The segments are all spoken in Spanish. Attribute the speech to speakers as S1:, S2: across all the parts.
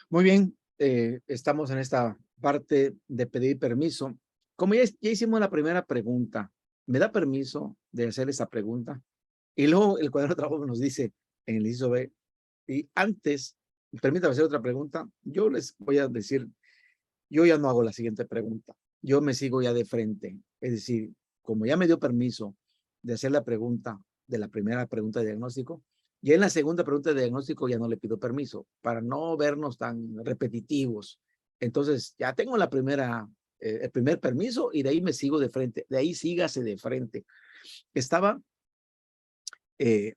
S1: Muy bien, estamos en esta parte de pedir permiso. Como ya hicimos la primera pregunta, ¿me da permiso de hacer esa pregunta? Y luego el cuaderno de trabajo nos dice en el inciso B, y antes, permítame hacer otra pregunta, yo les voy a decir, yo ya no hago la siguiente pregunta, yo me sigo ya de frente. Es decir, como ya me dio permiso de hacer la pregunta de la primera pregunta de diagnóstico, y en la segunda pregunta de diagnóstico ya no le pido permiso para no vernos tan repetitivos. Entonces, ya tengo la primera, el primer permiso y de ahí me sigo de frente. De ahí sígase de frente. Estaba eh,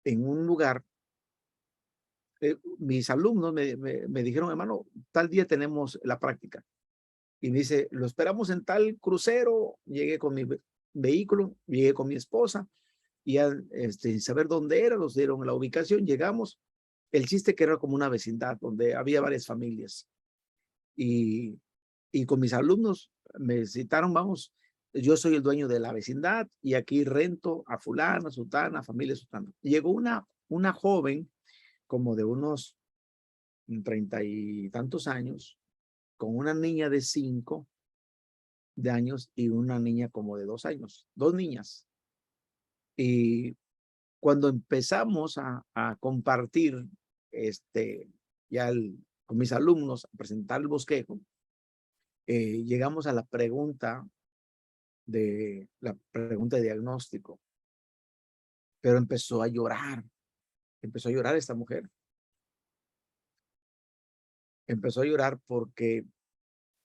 S1: en un lugar, mis alumnos me dijeron, hermano, tal día tenemos la práctica. Y me dice, lo esperamos en tal crucero. Llegué con mi vehículo, llegué con mi esposa y ya, sin saber dónde era, nos dieron la ubicación, llegamos. El chiste que era como una vecindad donde había varias familias y, y con mis alumnos me citaron, vamos, yo soy el dueño de la vecindad y aquí rento a fulana, sutana, familia sutana. Llegó una joven como de unos 30 y tantos años con una niña de 5 años y una niña como de 2 años, dos niñas. Y cuando empezamos a compartir, ya con mis alumnos, a presentar el bosquejo, llegamos a la pregunta de diagnóstico, pero empezó a llorar esta mujer, empezó a llorar porque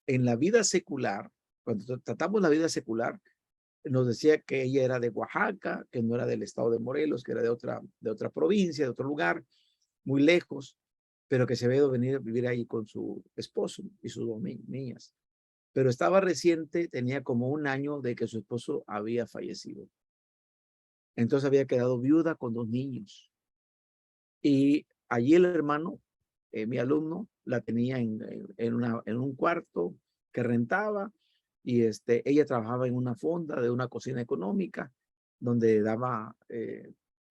S1: en la vida secular, cuando tratamos la vida secular, nos decía que ella era de Oaxaca, que no era del estado de Morelos, que era de otra provincia, de otro lugar, muy lejos, pero que se había ido a venir a vivir ahí con su esposo y sus dos niñas. Pero estaba reciente, tenía como un año de que su esposo había fallecido. Entonces había quedado viuda con dos niños. Y allí el hermano, mi alumno, la tenía en un cuarto que rentaba y ella trabajaba en una fonda de una cocina económica donde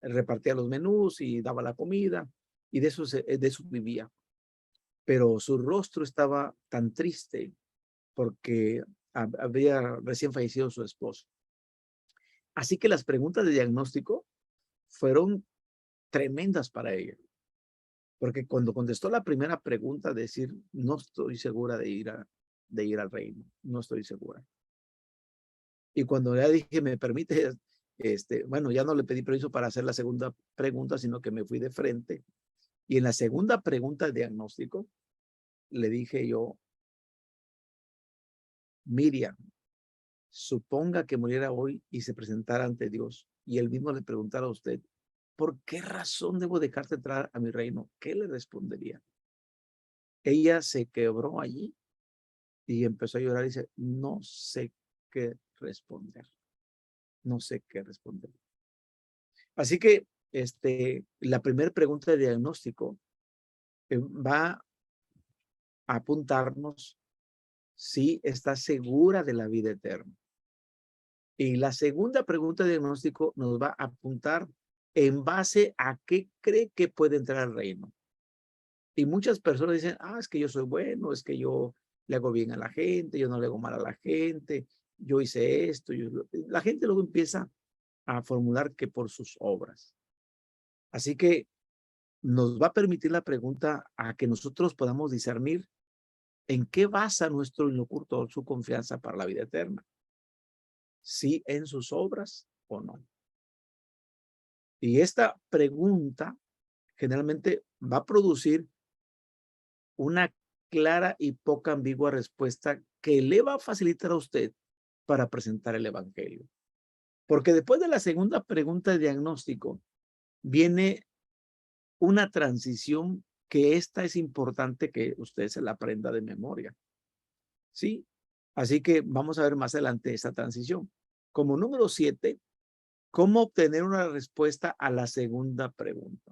S1: repartía los menús y daba la comida y de eso vivía. Pero su rostro estaba tan triste porque había recién fallecido su esposo. Así que las preguntas de diagnóstico fueron tremendas para ella, porque cuando contestó la primera pregunta, decir, no estoy segura de ir al reino, no estoy segura. Y cuando ya dije, me permite, bueno, ya no le pedí permiso para hacer la segunda pregunta, sino que me fui de frente. Y en la segunda pregunta de diagnóstico, le dije yo, Miriam, suponga que muriera hoy y se presentara ante Dios y él mismo le preguntara a usted, ¿por qué razón debo dejarte entrar a mi reino? ¿Qué le respondería? Ella se quebró allí y empezó a llorar y dice, no sé qué responder, no sé qué responder. Así que la primera pregunta de diagnóstico va a apuntarnos si está segura de la vida eterna. Y la segunda pregunta de diagnóstico nos va a apuntar en base a qué cree que puede entrar al reino. Y muchas personas dicen, es que yo soy bueno, es que yo le hago bien a la gente, yo no le hago mal a la gente, yo hice esto. La gente luego empieza a formular que por sus obras. Así que nos va a permitir la pregunta a que nosotros podamos discernir en qué basa nuestro interlocutor su confianza para la vida eterna. Si en sus obras o no. Y esta pregunta generalmente va a producir una clara y poca ambigua respuesta que le va a facilitar a usted para presentar el evangelio. Porque después de la segunda pregunta de diagnóstico viene una transición que esta es importante que usted se la aprenda de memoria. ¿Sí? Así que vamos a ver más adelante esta transición. Como número 7, ¿cómo obtener una respuesta a la segunda pregunta?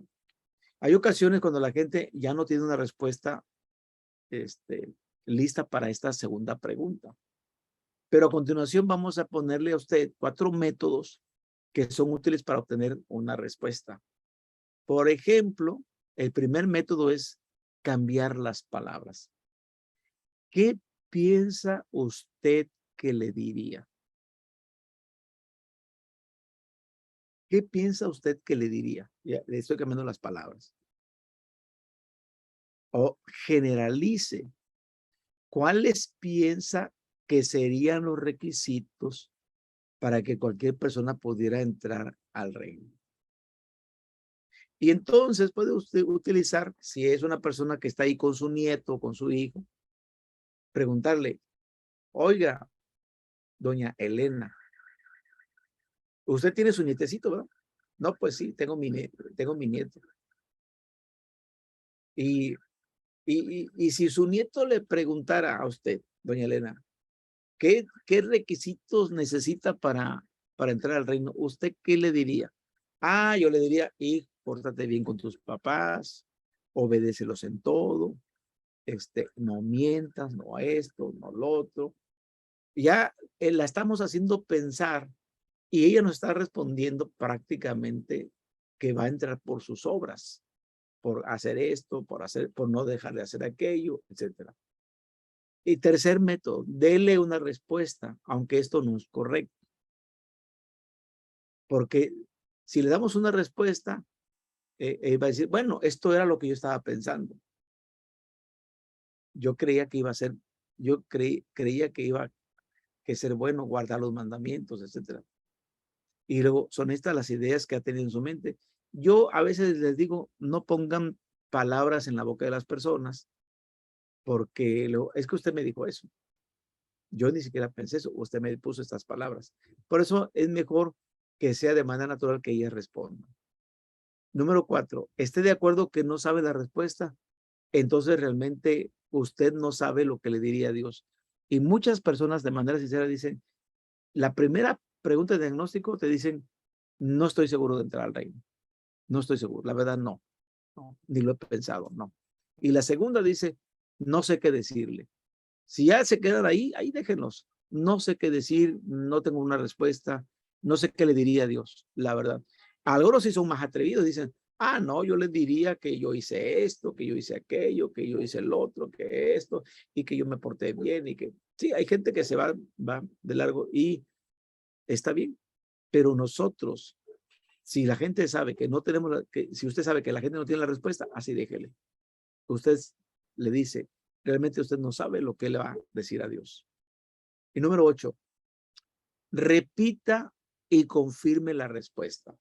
S1: Hay ocasiones cuando la gente ya no tiene una respuesta lista para esta segunda pregunta. Pero a continuación vamos a ponerle a usted 4 métodos que son útiles para obtener una respuesta. Por ejemplo, el primer método es cambiar las palabras. ¿Qué piensa usted que le diría? ¿Qué piensa usted que le diría? Ya, le estoy cambiando las palabras. O generalice. ¿Cuáles piensa que serían los requisitos para que cualquier persona pudiera entrar al reino? Y entonces puede usted utilizar, si es una persona que está ahí con su nieto o con su hijo, preguntarle, oiga, doña Elena, usted tiene su nietecito, ¿verdad? No, pues sí, tengo mi nieto. Y si su nieto le preguntara a usted, doña Elena, ¿qué requisitos necesita para entrar al reino? ¿Usted qué le diría? Ah, yo le diría, hijo, pórtate bien con tus papás, obedécelos en todo, no mientas, no esto, no lo otro. Ya la estamos haciendo pensar y ella nos está respondiendo prácticamente que va a entrar por sus obras, por hacer esto, por no dejar de hacer aquello, etcétera. Y tercer método, dele una respuesta, aunque esto no es correcto. Porque si le damos una respuesta, va a decir, bueno, esto era lo que yo estaba pensando. Yo creía que iba a ser, creía que iba a ser bueno guardar los mandamientos, etcétera. Y luego son estas las ideas que ha tenido en su mente. Yo a veces les digo, no pongan palabras en la boca de las personas, porque es que usted me dijo eso. Yo ni siquiera pensé eso, usted me puso estas palabras. Por eso es mejor que sea de manera natural que ella responda. Número 4, esté de acuerdo que no sabe la respuesta, entonces realmente usted no sabe lo que le diría a Dios. Y muchas personas de manera sincera dicen, la primera pregunta de diagnóstico te dicen, no estoy seguro de entrar al reino. No estoy seguro, la verdad no, ni lo he pensado, no. Y la segunda dice, no sé qué decirle. Si ya se quedan ahí déjenlos. No sé qué decir, no tengo una respuesta, no sé qué le diría a Dios, la verdad. Algunos sí son más atrevidos, dicen, ah, no, yo les diría que yo hice esto, que yo hice aquello, que yo hice el otro, que esto, y que yo me porté bien, y que sí, hay gente que se va de largo y está bien, pero nosotros, si la gente sabe que no tenemos, si usted sabe que la gente no tiene la respuesta, así déjele. Usted le dice, realmente usted no sabe lo que le va a decir a Dios. Y número 8, repita y confirme la respuesta.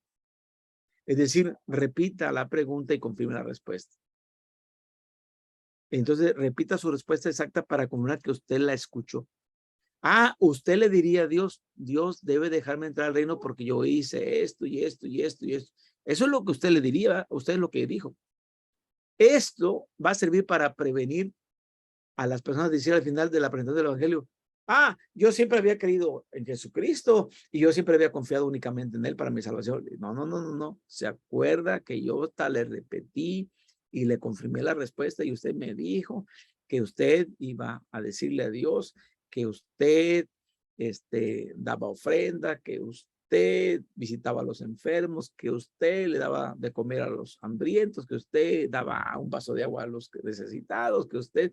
S1: Es decir, repita la pregunta y confirme la respuesta. Entonces, repita su respuesta exacta para confirmar que usted la escuchó. Ah, usted le diría a Dios, Dios debe dejarme entrar al reino porque yo hice esto y esto y esto y esto. Eso es lo que usted le diría, usted es lo que dijo. Esto va a servir para prevenir a las personas de decir al final de la presentación del evangelio, ah, yo siempre había creído en Jesucristo y yo siempre había confiado únicamente en él para mi salvación. No, no, no, no, no. Se acuerda que yo hasta le repetí y le confirmé la respuesta y usted me dijo que usted iba a decirle a Dios que usted daba ofrenda, que usted visitaba a los enfermos, que usted le daba de comer a los hambrientos, que usted daba un vaso de agua a los necesitados, que usted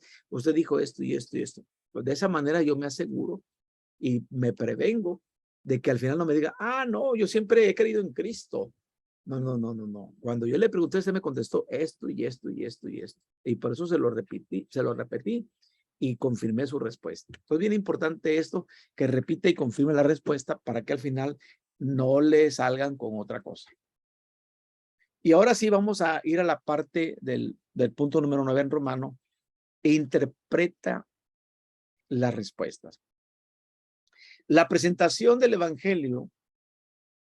S1: dijo esto y esto y esto. Pues de esa manera yo me aseguro y me prevengo de que al final no me diga, ah, no, yo siempre he creído en Cristo. No, no, no, no, no. Cuando yo le pregunté, usted me contestó esto y esto y esto y esto. Y por eso se lo repetí y confirmé su respuesta. Entonces, bien importante esto, que repite y confirme la respuesta para que al final no le salgan con otra cosa. Y ahora sí vamos a ir a la parte del punto número 9 en Romano. Interpreta las respuestas. La presentación del evangelio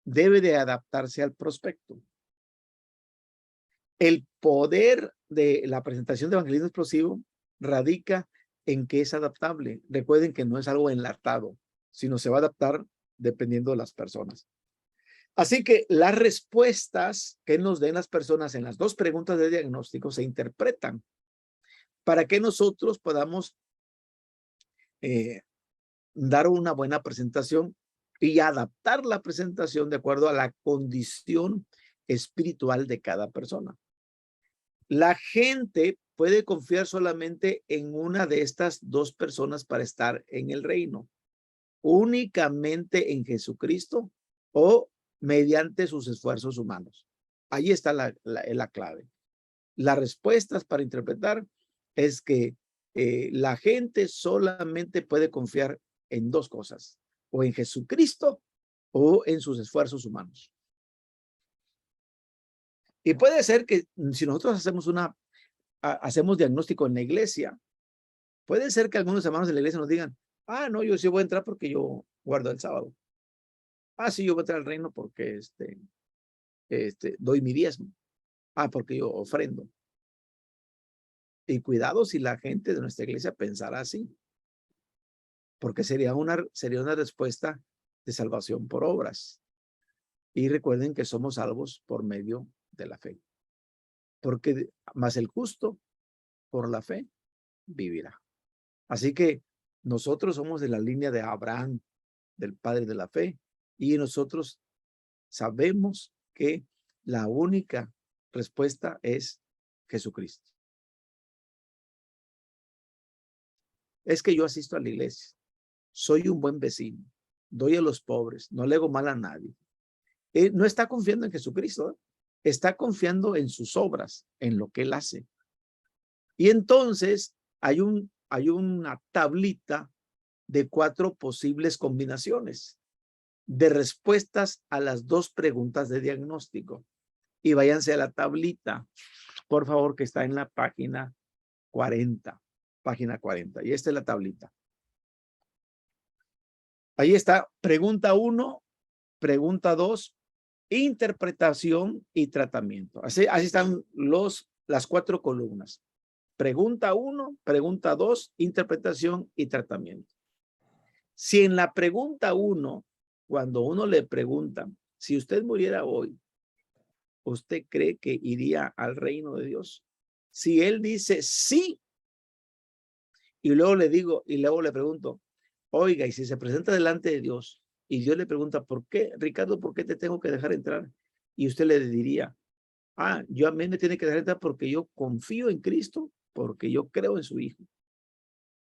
S1: debe de adaptarse al prospecto. El poder de la presentación de evangelismo explosivo radica en que es adaptable. Recuerden que no es algo enlatado, sino se va a adaptar dependiendo de las personas. Así que las respuestas que nos den las personas en las dos preguntas de diagnóstico se interpretan para que nosotros podamos dar una buena presentación y adaptar la presentación de acuerdo a la condición espiritual de cada persona. La gente puede confiar solamente en una de estas dos personas para estar en el reino, únicamente en Jesucristo o mediante sus esfuerzos humanos. Ahí está la clave. Las respuestas para interpretar es que la gente solamente puede confiar en dos cosas, o en Jesucristo o en sus esfuerzos humanos. Y puede ser que si nosotros hacemos diagnóstico en la iglesia, puede ser que algunos hermanos de la iglesia nos digan, ah, no, yo sí voy a entrar porque yo guardo el sábado. Ah, sí, yo voy a entrar al reino porque doy mi diezmo. Ah, porque yo ofrendo. Y cuidado si la gente de nuestra iglesia pensara así, porque sería una respuesta de salvación por obras. Y recuerden que somos salvos por medio de la fe. Porque más el justo por la fe vivirá. Así que nosotros somos de la línea de Abraham, del padre de la fe, y nosotros sabemos que la única respuesta es Jesucristo. Es que yo asisto a la iglesia, soy un buen vecino, doy a los pobres, no le hago mal a nadie. No está confiando en Jesucristo, está confiando en sus obras, en lo que él hace. Y entonces hay una tablita de 4 posibles combinaciones de respuestas a las 2 preguntas de diagnóstico. Y váyanse a la tablita, por favor, que está en la página 40. Página 40. Y esta es la tablita. Ahí está, pregunta 1, pregunta 2, interpretación y tratamiento. Así están las 4 columnas. Pregunta 1, pregunta 2, interpretación y tratamiento. Si en la pregunta 1, cuando uno le pregunta, si usted muriera hoy, ¿usted cree que iría al reino de Dios? Si él dice sí, y luego le pregunto, oiga, y si se presenta delante de Dios y Dios le pregunta, ¿por qué, Ricardo, por qué te tengo que dejar entrar? Y usted le diría, a mí me tiene que dejar entrar porque yo confío en Cristo, porque yo creo en su Hijo.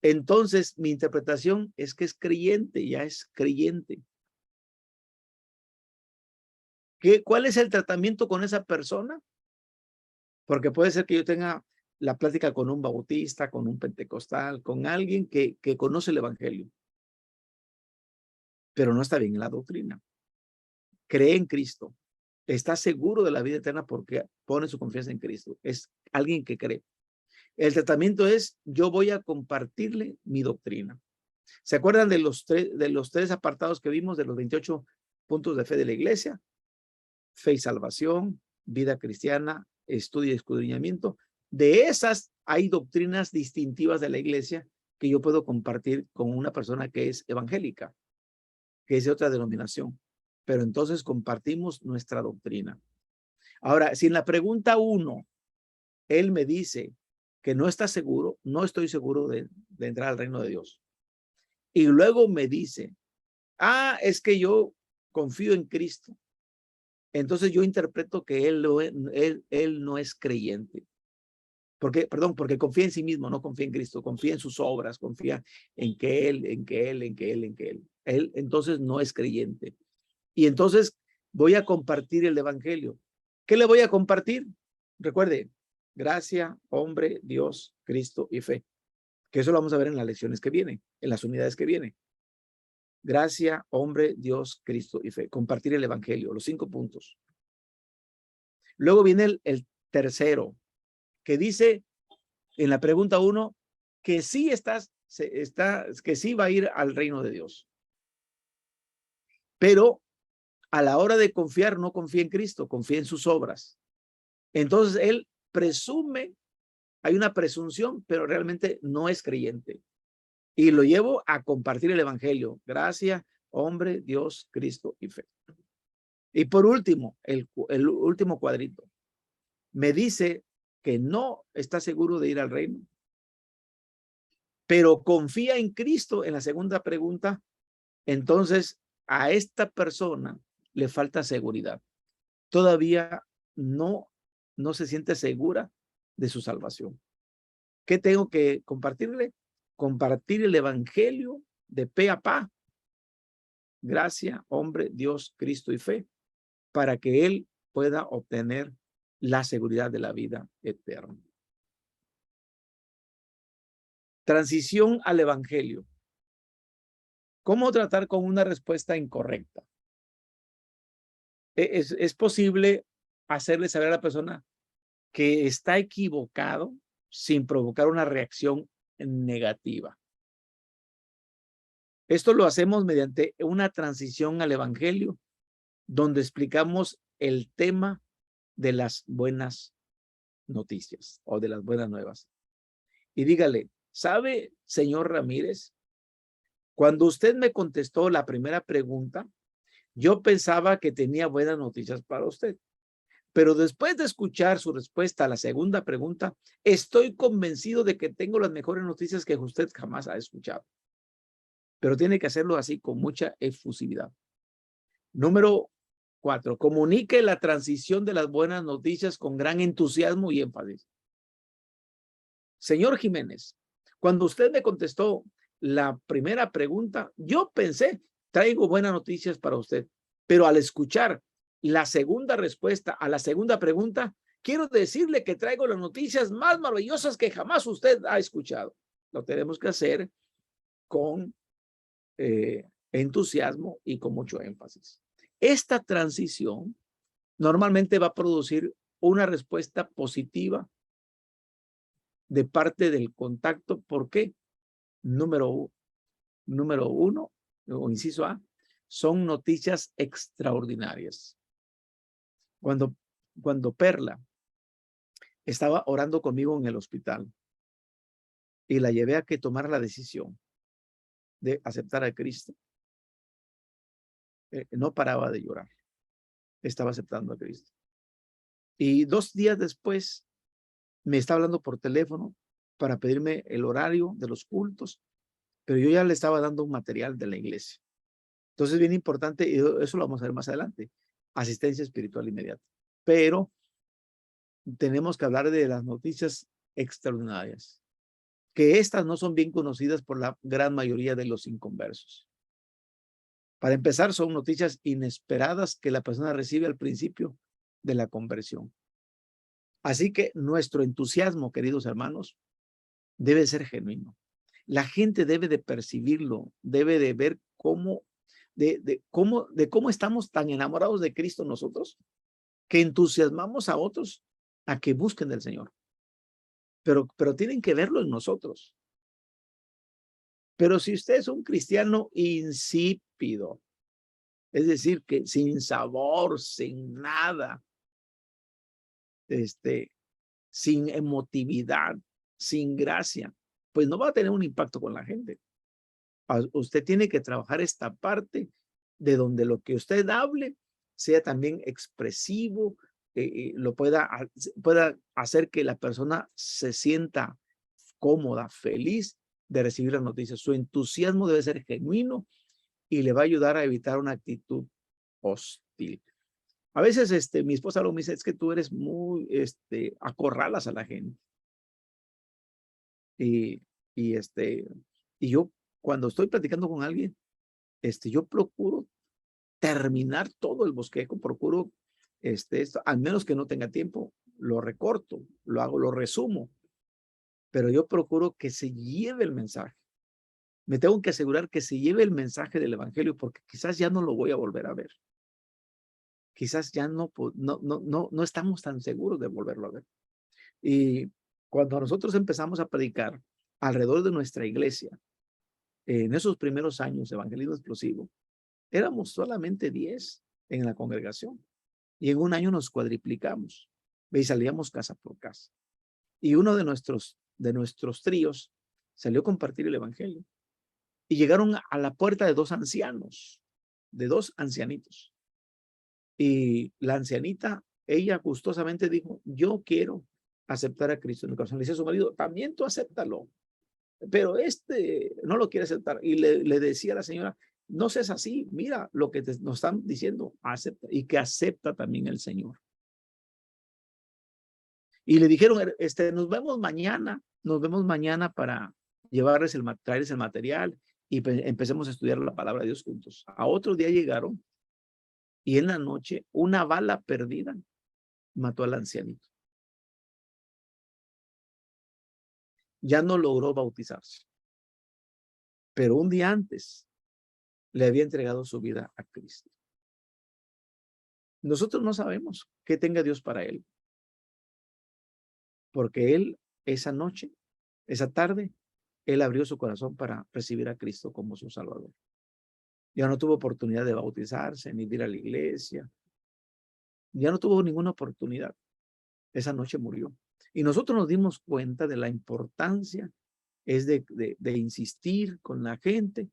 S1: Entonces, mi interpretación es que es creyente, ya es creyente. ¿Cuál es el tratamiento con esa persona? Porque puede ser que yo tenga la plática con un bautista, con un pentecostal, con alguien que conoce el evangelio, pero no está bien en la doctrina. Cree en Cristo, está seguro de la vida eterna porque pone su confianza en Cristo. Es alguien que cree. El tratamiento es, yo voy a compartirle mi doctrina. ¿Se acuerdan de los 3 apartados que vimos de los 28 puntos de fe de la iglesia? Fe y salvación, vida cristiana, estudio y escudriñamiento. De esas hay doctrinas distintivas de la iglesia que yo puedo compartir con una persona que es evangélica, que es de otra denominación. Pero entonces compartimos nuestra doctrina. Ahora, si en la pregunta 1, él me dice que no está seguro, no estoy seguro de entrar al reino de Dios. Y luego me dice, es que yo confío en Cristo. Entonces yo interpreto que él no es creyente. Porque confía en sí mismo, no confía en Cristo, confía en sus obras, confía en que él. Él entonces no es creyente. Y entonces voy a compartir el evangelio. ¿Qué le voy a compartir? Recuerde, gracia, hombre, Dios, Cristo y fe. Que eso lo vamos a ver en las lecciones que vienen, en las unidades que vienen. Gracia, hombre, Dios, Cristo y fe. Compartir el evangelio, los 5 puntos. Luego viene el tercero, que dice en la pregunta 1 que sí que sí va a ir al reino de Dios. Pero a la hora de confiar, no confía en Cristo, confía en sus obras. Entonces él presume, hay una presunción, pero realmente no es creyente. Y lo llevo a compartir el evangelio. Gracia, hombre, Dios, Cristo y fe. Y por último, el último cuadrito, me dice que no está seguro de ir al reino, pero confía en Cristo en la segunda pregunta. Entonces a esta persona le falta seguridad. Todavía no se siente segura de su salvación. ¿Qué tengo que compartirle? Compartir el evangelio de pe a pa. Gracia, hombre, Dios, Cristo y fe, para que él pueda obtener la seguridad de la vida eterna. Transición al evangelio. ¿Cómo tratar con una respuesta incorrecta? Es posible hacerle saber a la persona que está equivocado sin provocar una reacción negativa. Esto lo hacemos mediante una transición al evangelio, donde explicamos el tema de las buenas noticias o de las buenas nuevas. Y dígale, ¿sabe, señor Ramírez? Cuando usted me contestó la primera pregunta, yo pensaba que tenía buenas noticias para usted. Pero después de escuchar su respuesta a la segunda pregunta, estoy convencido de que tengo las mejores noticias que usted jamás ha escuchado. Pero tiene que hacerlo así con mucha efusividad. Número 4, comunique la transición de las buenas noticias con gran entusiasmo y énfasis. Señor Jiménez, cuando usted me contestó la primera pregunta, yo pensé, traigo buenas noticias para usted. Pero al escuchar la segunda respuesta a la segunda pregunta, quiero decirle que traigo las noticias más maravillosas que jamás usted ha escuchado. Lo tenemos que hacer con entusiasmo y con mucho énfasis. Esta transición normalmente va a producir una respuesta positiva de parte del contacto. ¿Por qué? Número uno, o inciso A, son noticias extraordinarias. Cuando Perla estaba orando conmigo en el hospital y la llevé a que tomara la decisión de aceptar a Cristo, no paraba de llorar. Estaba aceptando a Cristo. Y 2 días después me está hablando por teléfono para pedirme el horario de los cultos, pero yo ya le estaba dando un material de la iglesia. Entonces, bien importante, y eso lo vamos a ver más adelante, asistencia espiritual inmediata. Pero tenemos que hablar de las noticias extraordinarias, que estas no son bien conocidas por la gran mayoría de los inconversos. Para empezar, son noticias inesperadas que la persona recibe al principio de la conversión. Así que nuestro entusiasmo, queridos hermanos, debe ser genuino. La gente debe de percibirlo, debe de ver cómo estamos tan enamorados de Cristo nosotros, que entusiasmamos a otros a que busquen del Señor. Pero tienen que verlo en nosotros. Pero si usted es un cristiano insípido, es decir, que sin sabor, sin nada, sin emotividad, sin gracia, pues no va a tener un impacto con la gente. Usted tiene que trabajar esta parte de donde lo que usted hable sea también expresivo, lo pueda hacer que la persona se sienta cómoda, feliz de recibir las noticias. Su entusiasmo debe ser genuino y le va a ayudar a evitar una actitud hostil. A veces mi esposa lo me dice, es que tú eres muy, acorralas a la gente. Y yo cuando estoy platicando con alguien, yo procuro terminar todo el bosquejo, procuro, al menos que no tenga tiempo, lo recorto, lo resumo, pero yo procuro que se lleve el mensaje. Me tengo que asegurar que se lleve el mensaje del evangelio, porque quizás ya no lo voy a volver a ver. Quizás ya no estamos tan seguros de volverlo a ver. Y cuando nosotros empezamos a predicar alrededor de nuestra iglesia, en esos primeros años de evangelismo explosivo, éramos solamente 10 en la congregación. Y en un año nos cuadriplicamos y salíamos casa por casa. Y uno de nuestros tríos salió a compartir el evangelio. Y llegaron a la puerta de 2 ancianos, de 2 ancianitos. Y la ancianita, ella gustosamente dijo, yo quiero aceptar a Cristo en mi corazón. Le dice a su marido, también tú acéptalo. Pero no lo quiere aceptar. Y le decía a la señora, no seas así, mira lo que nos están diciendo, acepta, y que acepta también el Señor. Y le dijeron, nos vemos mañana para traerles el material y empecemos a estudiar la palabra de Dios juntos. A otro día llegaron y en la noche una bala perdida mató al ancianito. Ya no logró bautizarse, pero un día antes le había entregado su vida a Cristo. Nosotros no sabemos qué tenga Dios para él, porque él esa noche, esa tarde, él abrió su corazón para recibir a Cristo como su Salvador. Ya no tuvo oportunidad de bautizarse, ni de ir a la iglesia. Ya no tuvo ninguna oportunidad. Esa noche murió. Y nosotros nos dimos cuenta de la importancia es de insistir con la gente,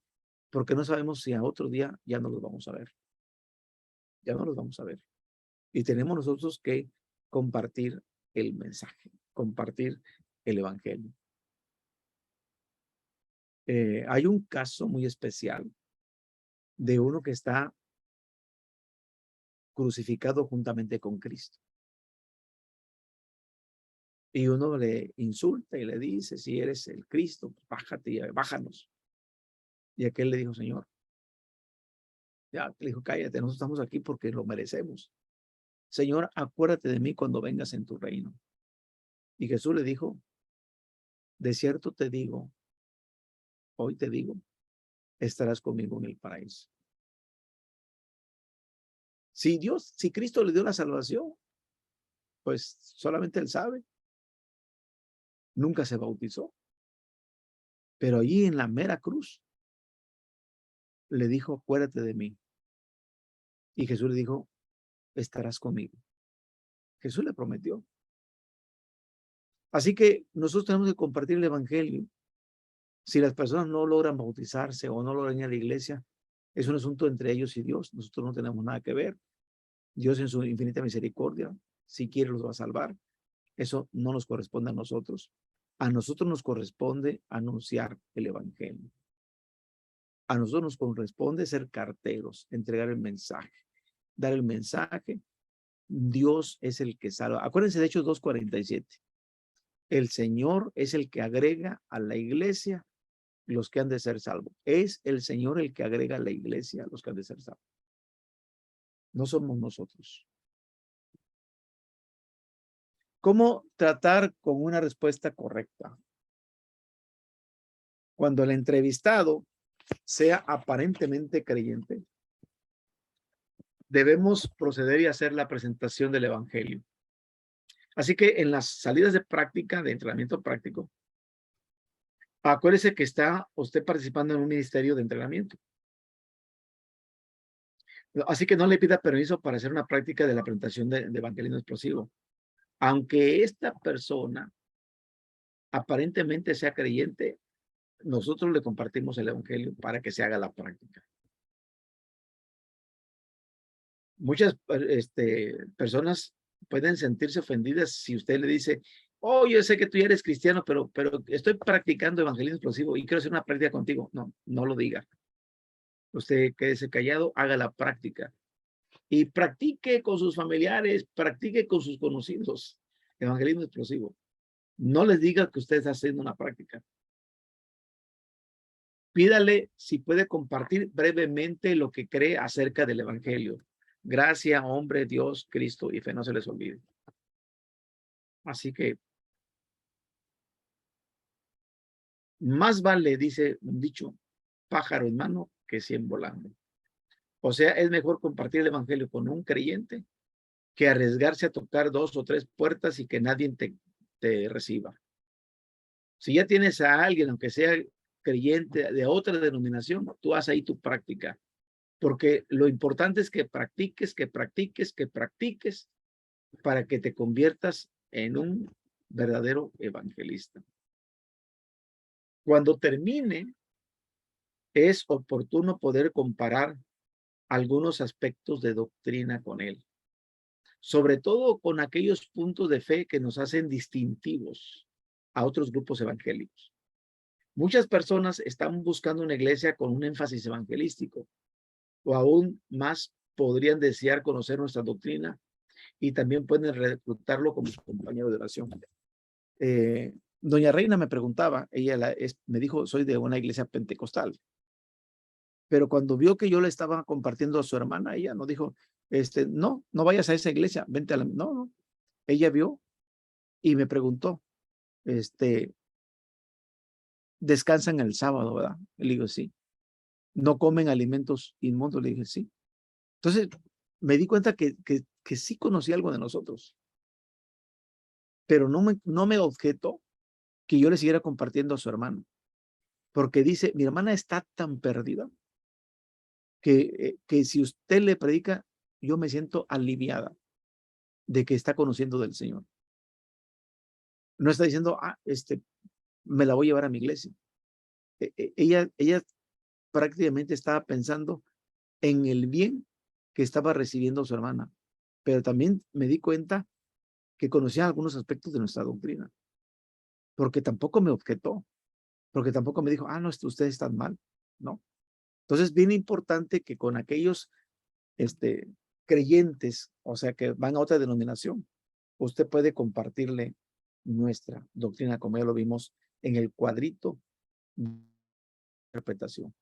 S1: porque no sabemos si a otro día ya no los vamos a ver. Ya no los vamos a ver. Y tenemos nosotros que compartir el mensaje, compartir el evangelio. Hay un caso muy especial de uno que está crucificado juntamente con Cristo. Y uno le insulta y le dice, si eres el Cristo, bájate y bájanos. Y aquel le dijo, Señor, ya, le dijo, cállate, nosotros estamos aquí porque lo merecemos. Señor, acuérdate de mí cuando vengas en tu reino. Y Jesús le dijo, de cierto te digo, hoy te digo, estarás conmigo en el paraíso. Si Cristo le dio la salvación, pues solamente él sabe. Nunca se bautizó. Pero allí en la mera cruz le dijo, acuérdate de mí. Y Jesús le dijo, estarás conmigo. Jesús le prometió. Así que nosotros tenemos que compartir el evangelio. Si las personas no logran bautizarse o no logran ir a la iglesia, es un asunto entre ellos y Dios. Nosotros no tenemos nada que ver. Dios en su infinita misericordia, si quiere, los va a salvar. Eso no nos corresponde a nosotros. A nosotros nos corresponde anunciar el evangelio. A nosotros nos corresponde ser carteros, entregar el mensaje, dar el mensaje. Dios es el que salva. Acuérdense de Hechos 2:47. El Señor es el que agrega a la iglesia los que han de ser salvos. Es el Señor el que agrega a la iglesia los que han de ser salvos. No somos nosotros. ¿Cómo tratar con una respuesta correcta? Cuando el entrevistado sea aparentemente creyente, debemos proceder y hacer la presentación del evangelio. Así que en las salidas de práctica, de entrenamiento práctico, acuérdese que está usted participando en un ministerio de entrenamiento. Así que no le pida permiso para hacer una práctica de la presentación de evangelismo explosivo. Aunque esta persona aparentemente sea creyente, nosotros le compartimos el evangelio para que se haga la práctica. Muchas personas pueden sentirse ofendidas si usted le dice, oh, yo sé que tú ya eres cristiano, pero estoy practicando evangelismo explosivo y quiero hacer una práctica contigo. No, no lo diga. Usted quédese callado, haga la práctica. Y practique con sus familiares, practique con sus conocidos. Evangelismo explosivo. No les diga que usted está haciendo una práctica. Pídale si puede compartir brevemente lo que cree acerca del evangelio. Gracia, hombre, Dios, Cristo y fe, no se les olvide. Así que más vale, dice un dicho, pájaro en mano que 100 volando. O sea, es mejor compartir el evangelio con un creyente que arriesgarse a tocar 2 o 3 puertas y que nadie te reciba. Si ya tienes a alguien, aunque sea creyente de otra denominación, tú haz ahí tu práctica. Porque lo importante es que practiques para que te conviertas en un verdadero evangelista. Cuando termine, es oportuno poder comparar algunos aspectos de doctrina con él, sobre todo con aquellos puntos de fe que nos hacen distintivos a otros grupos evangélicos. Muchas personas están buscando una iglesia con un énfasis evangelístico, o aún más podrían desear conocer nuestra doctrina y también pueden reclutarlo como su compañero de oración. Doña Reina me preguntaba, me dijo, soy de una iglesia pentecostal, pero cuando vio que yo le estaba compartiendo a su hermana, ella no dijo, no, no vayas a esa iglesia, vente a la... No, no. Ella vio y me preguntó, descansan el sábado, ¿verdad? Le digo, sí. No comen alimentos inmundos, le dije, sí. Entonces, me di cuenta que sí conocía algo de nosotros, pero no me objetó que yo le siguiera compartiendo a su hermano, porque dice, mi hermana está tan perdida que si usted le predica, yo me siento aliviada de que está conociendo del Señor. No está diciendo, me la voy a llevar a mi iglesia. Ella prácticamente estaba pensando en el bien que estaba recibiendo su hermana, pero también me di cuenta que conocía algunos aspectos de nuestra doctrina, porque tampoco me objetó, porque tampoco me dijo, no, ustedes están mal, ¿no? Entonces, bien importante que con aquellos creyentes, o sea, que van a otra denominación, usted puede compartirle nuestra doctrina, como ya lo vimos en el cuadrito de interpretación.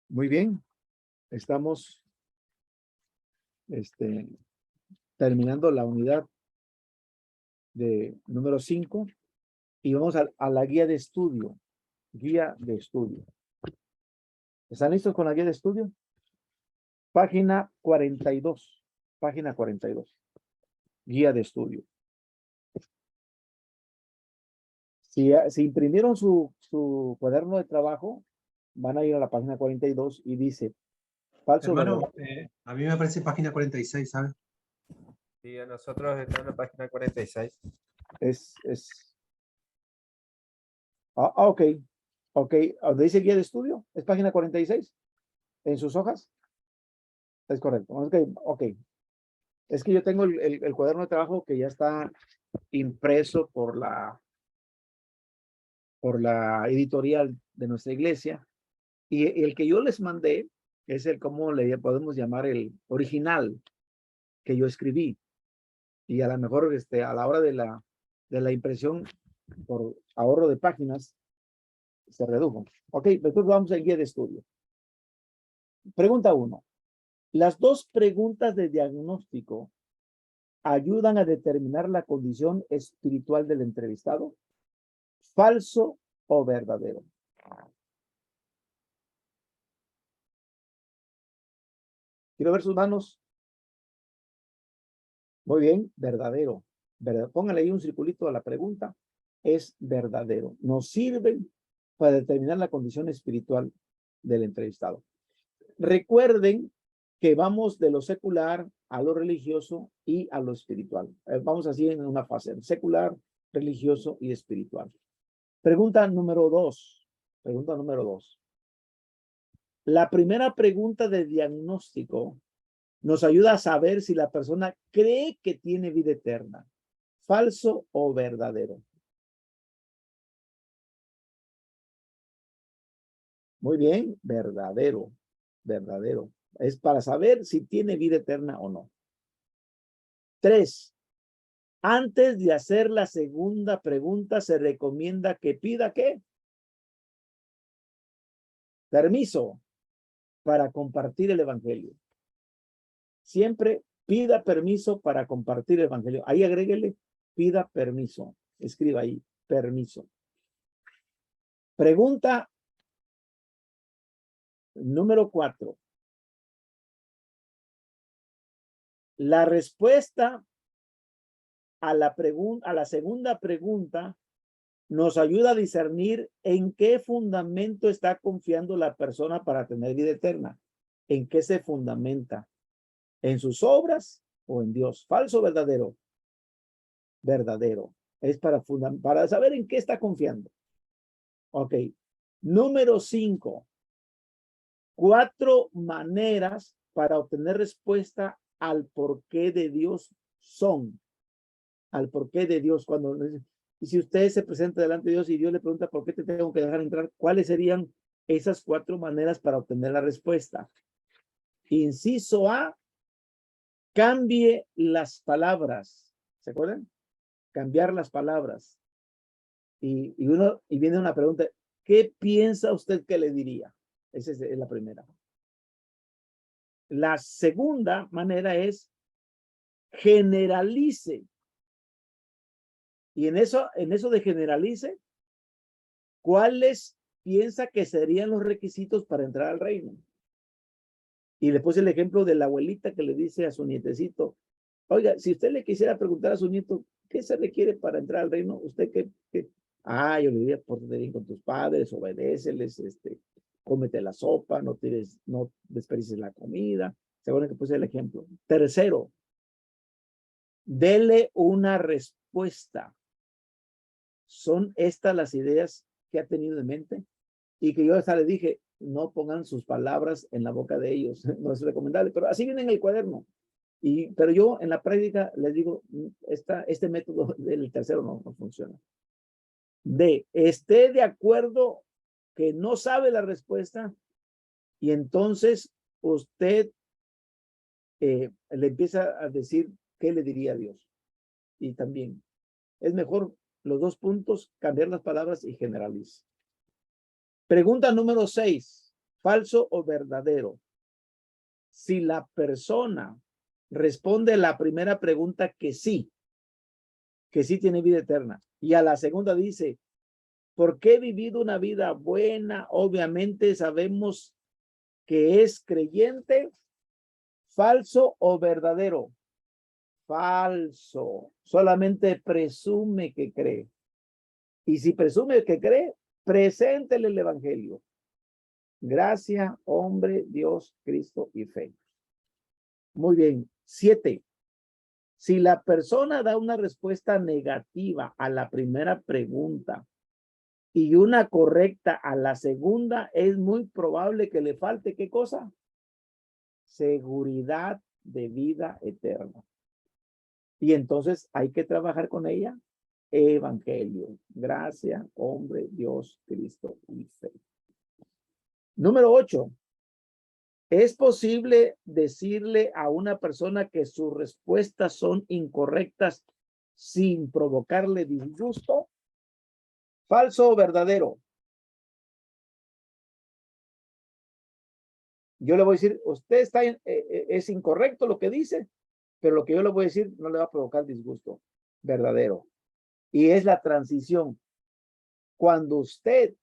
S1: Muy bien, estamos terminando la unidad de número 5 y vamos a la guía de estudio. Guía de estudio. ¿Están listos con la guía de estudio? Página 42. Página 42. Guía de estudio. Si imprimieron su cuaderno de trabajo, van a ir a la página 42 y dice, falso
S2: Hermano,
S1: verdadero.
S2: a mí me aparece página 46, ¿sabes?
S3: Sí, a nosotros está en la página 46.
S1: Ok. Ok. ¿Dónde dice guía de estudio? ¿Es página 46? ¿En sus hojas? Es correcto. Ok. Es que yo tengo el cuaderno de trabajo que ya está impreso por la editorial de nuestra iglesia. Y el que yo les mandé es ¿cómo le podemos llamar? El original que yo escribí. Y a lo mejor a la hora de la impresión, por ahorro de páginas, se redujo. Ok, entonces vamos al guía de estudio. Pregunta 1. Las dos preguntas de diagnóstico ayudan a determinar la condición espiritual del entrevistado. ¿Falso o verdadero? Quiero ver sus manos. Muy bien, verdadero. Póngale ahí un circulito a la pregunta. Es verdadero. Nos sirven para determinar la condición espiritual del entrevistado. Recuerden que vamos de lo secular a lo religioso y a lo espiritual. Vamos así en una fase, secular, religioso y espiritual. Pregunta número 2. Pregunta número 2. La primera pregunta de diagnóstico nos ayuda a saber si la persona cree que tiene vida eterna. ¿Falso o verdadero? Muy bien, verdadero. Verdadero. Es para saber si tiene vida eterna o no. 3. Antes de hacer la segunda pregunta, se recomienda que pida ¿qué? Permiso para compartir el evangelio. Siempre pida permiso para compartir el evangelio. Ahí agréguele, pida permiso. Escriba ahí, permiso. Pregunta número 4. La respuesta a la segunda pregunta nos ayuda a discernir en qué fundamento está confiando la persona para tener vida eterna. ¿En qué se fundamenta? ¿En sus obras o en Dios? ¿Falso o verdadero? Verdadero. Es para saber en qué está confiando. Ok. Número 5. 4 maneras para obtener respuesta al porqué de Dios son. Al porqué de Dios. Cuando Y si usted se presenta delante de Dios y Dios le pregunta por qué te tengo que dejar entrar, ¿cuáles serían esas 4 maneras para obtener la respuesta? Inciso A, cambie las palabras. ¿Se acuerdan? Cambiar las palabras. Y viene una pregunta, ¿qué piensa usted que le diría? Esa es la primera. La segunda manera es generalice. Y en eso de generalice, ¿cuáles piensa que serían los requisitos para entrar al reino? Y le puse el ejemplo de la abuelita que le dice a su nietecito, oiga, si usted le quisiera preguntar a su nieto, ¿qué se requiere para entrar al reino? ¿Usted qué? Yo le diría, pórtate bien con tus padres, obedéceles, cómete la sopa, no desperdicies la comida. Según que puse el ejemplo. Tercero, dele una respuesta. ¿Son estas las ideas que ha tenido en mente? Y que yo hasta le dije, no pongan sus palabras en la boca de ellos. No es recomendable, pero así viene en el cuaderno. Pero yo en la práctica les digo, este método del tercero no funciona. Esté de acuerdo que no sabe la respuesta y entonces usted le empieza a decir qué le diría a Dios. Y también es mejor los 2 puntos, cambiar las palabras y generalizar. Pregunta número 6, falso o verdadero. Si la persona responde a la primera pregunta que sí tiene vida eterna, y a la segunda dice, ¿por qué he vivido una vida buena? Obviamente sabemos que es creyente. ¿Falso o verdadero? Falso. Solamente presume que cree. Y si presume que cree, preséntele el evangelio. Gracia, hombre, Dios, Cristo y fe. Muy bien. 7. Si la persona da una respuesta negativa a la primera pregunta y una correcta a la segunda, es muy probable que le falte, ¿qué cosa? Seguridad de vida eterna. Y entonces hay que trabajar con ella. Evangelio, gracia, hombre, Dios, Cristo y fe. Número 8. ¿Es posible decirle a una persona que sus respuestas son incorrectas sin provocarle disgusto? ¿Falso o verdadero? Yo le voy a decir, usted es incorrecto lo que dice, pero lo que yo le voy a decir no le va a provocar disgusto. Verdadero. Y es la transición. Cuando usted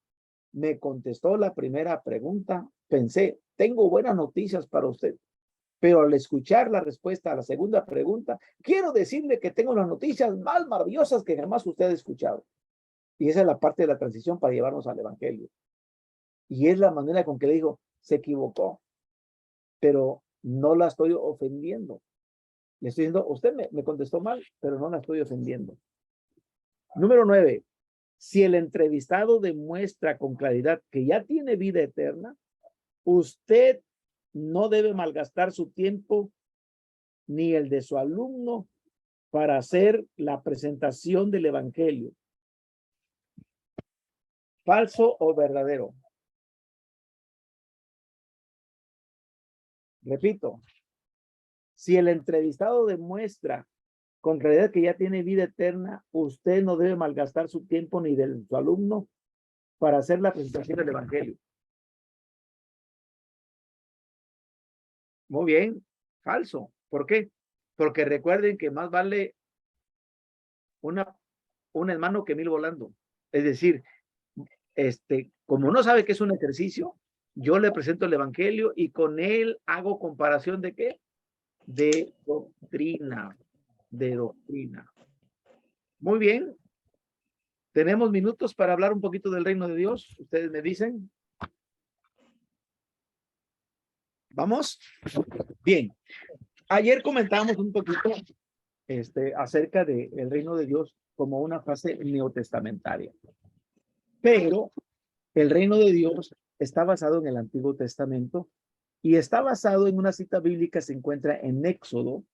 S1: me contestó la primera pregunta, pensé, tengo buenas noticias para usted. Pero al escuchar la respuesta a la segunda pregunta, quiero decirle que tengo las noticias más maravillosas que jamás usted ha escuchado. Y esa es la parte de la transición para llevarnos al evangelio. Y es la manera con que le digo, se equivocó, pero no la estoy ofendiendo. Le estoy diciendo, usted me contestó mal, pero no la estoy ofendiendo. Número 9. Si el entrevistado demuestra con claridad que ya tiene vida eterna, usted no debe malgastar su tiempo ni el de su alumno para hacer la presentación del evangelio. ¿Falso o verdadero? Repito, si el entrevistado demuestra con claridad que ya tiene vida eterna, usted no debe malgastar su tiempo ni de su alumno para hacer la presentación del evangelio. Muy bien, falso. ¿Por qué? Porque recuerden que más vale un hermano que 1000 volando. Es decir, como no sabe que es un ejercicio, yo le presento el evangelio y con él hago comparación de qué? De doctrina. Muy bien. Tenemos minutos para hablar un poquito del reino de Dios. Ustedes me dicen. ¿Vamos? Bien. Ayer comentamos un poquito acerca del reino de Dios como una fase neotestamentaria. Pero el reino de Dios está basado en el Antiguo Testamento y está basado en una cita bíblica que se encuentra en Éxodo,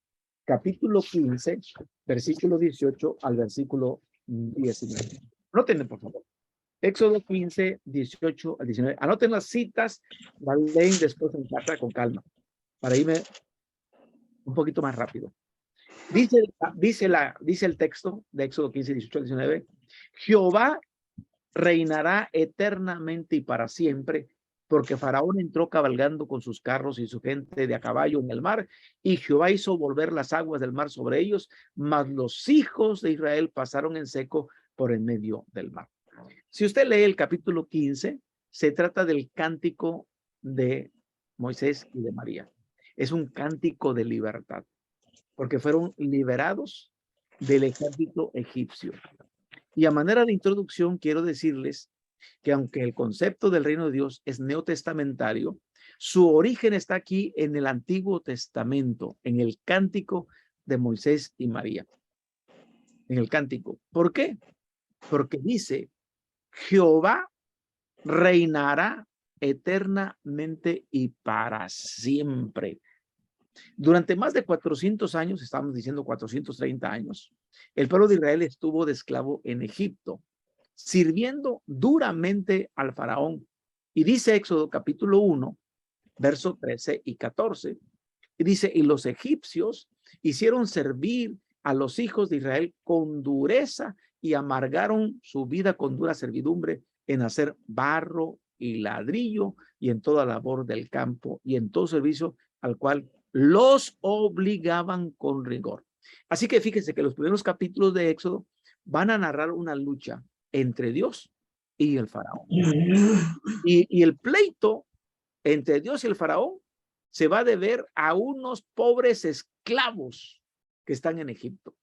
S1: capítulo 15, versículo 18 al versículo 19. Anoten, por favor. Éxodo 15, 18 al 19. Anoten las citas, las leen después en casa con calma, para irme un poquito más rápido. Dice el texto de Éxodo 15, 18 al 19. Jehová reinará eternamente y para siempre, porque Faraón entró cabalgando con sus carros y su gente de a caballo en el mar, y Jehová hizo volver las aguas del mar sobre ellos, mas los hijos de Israel pasaron en seco por en medio del mar. Si usted lee el capítulo 15, se trata del cántico de Moisés y de María. Es un cántico de libertad, porque fueron liberados del ejército egipcio. Y a manera de introducción, quiero decirles que aunque el concepto del reino de Dios es neotestamentario, su origen está aquí en el Antiguo Testamento, en el cántico de Moisés y María. En el cántico. ¿Por qué? Porque dice, Jehová reinará eternamente y para siempre. Durante más de 400 años, estamos diciendo 430 años, el pueblo de Israel estuvo de esclavo en Egipto, sirviendo duramente al faraón. Y dice Éxodo capítulo 1, verso 13 y 14, y dice, y los egipcios hicieron servir a los hijos de Israel con dureza y amargaron su vida con dura servidumbre en hacer barro y ladrillo y en toda labor del campo y en todo servicio al cual los obligaban con rigor. Así que fíjense que los primeros capítulos de Éxodo van a narrar una lucha entre Dios y el faraón. Y el pleito entre Dios y el faraón se va a deber a unos pobres esclavos que están en Egipto.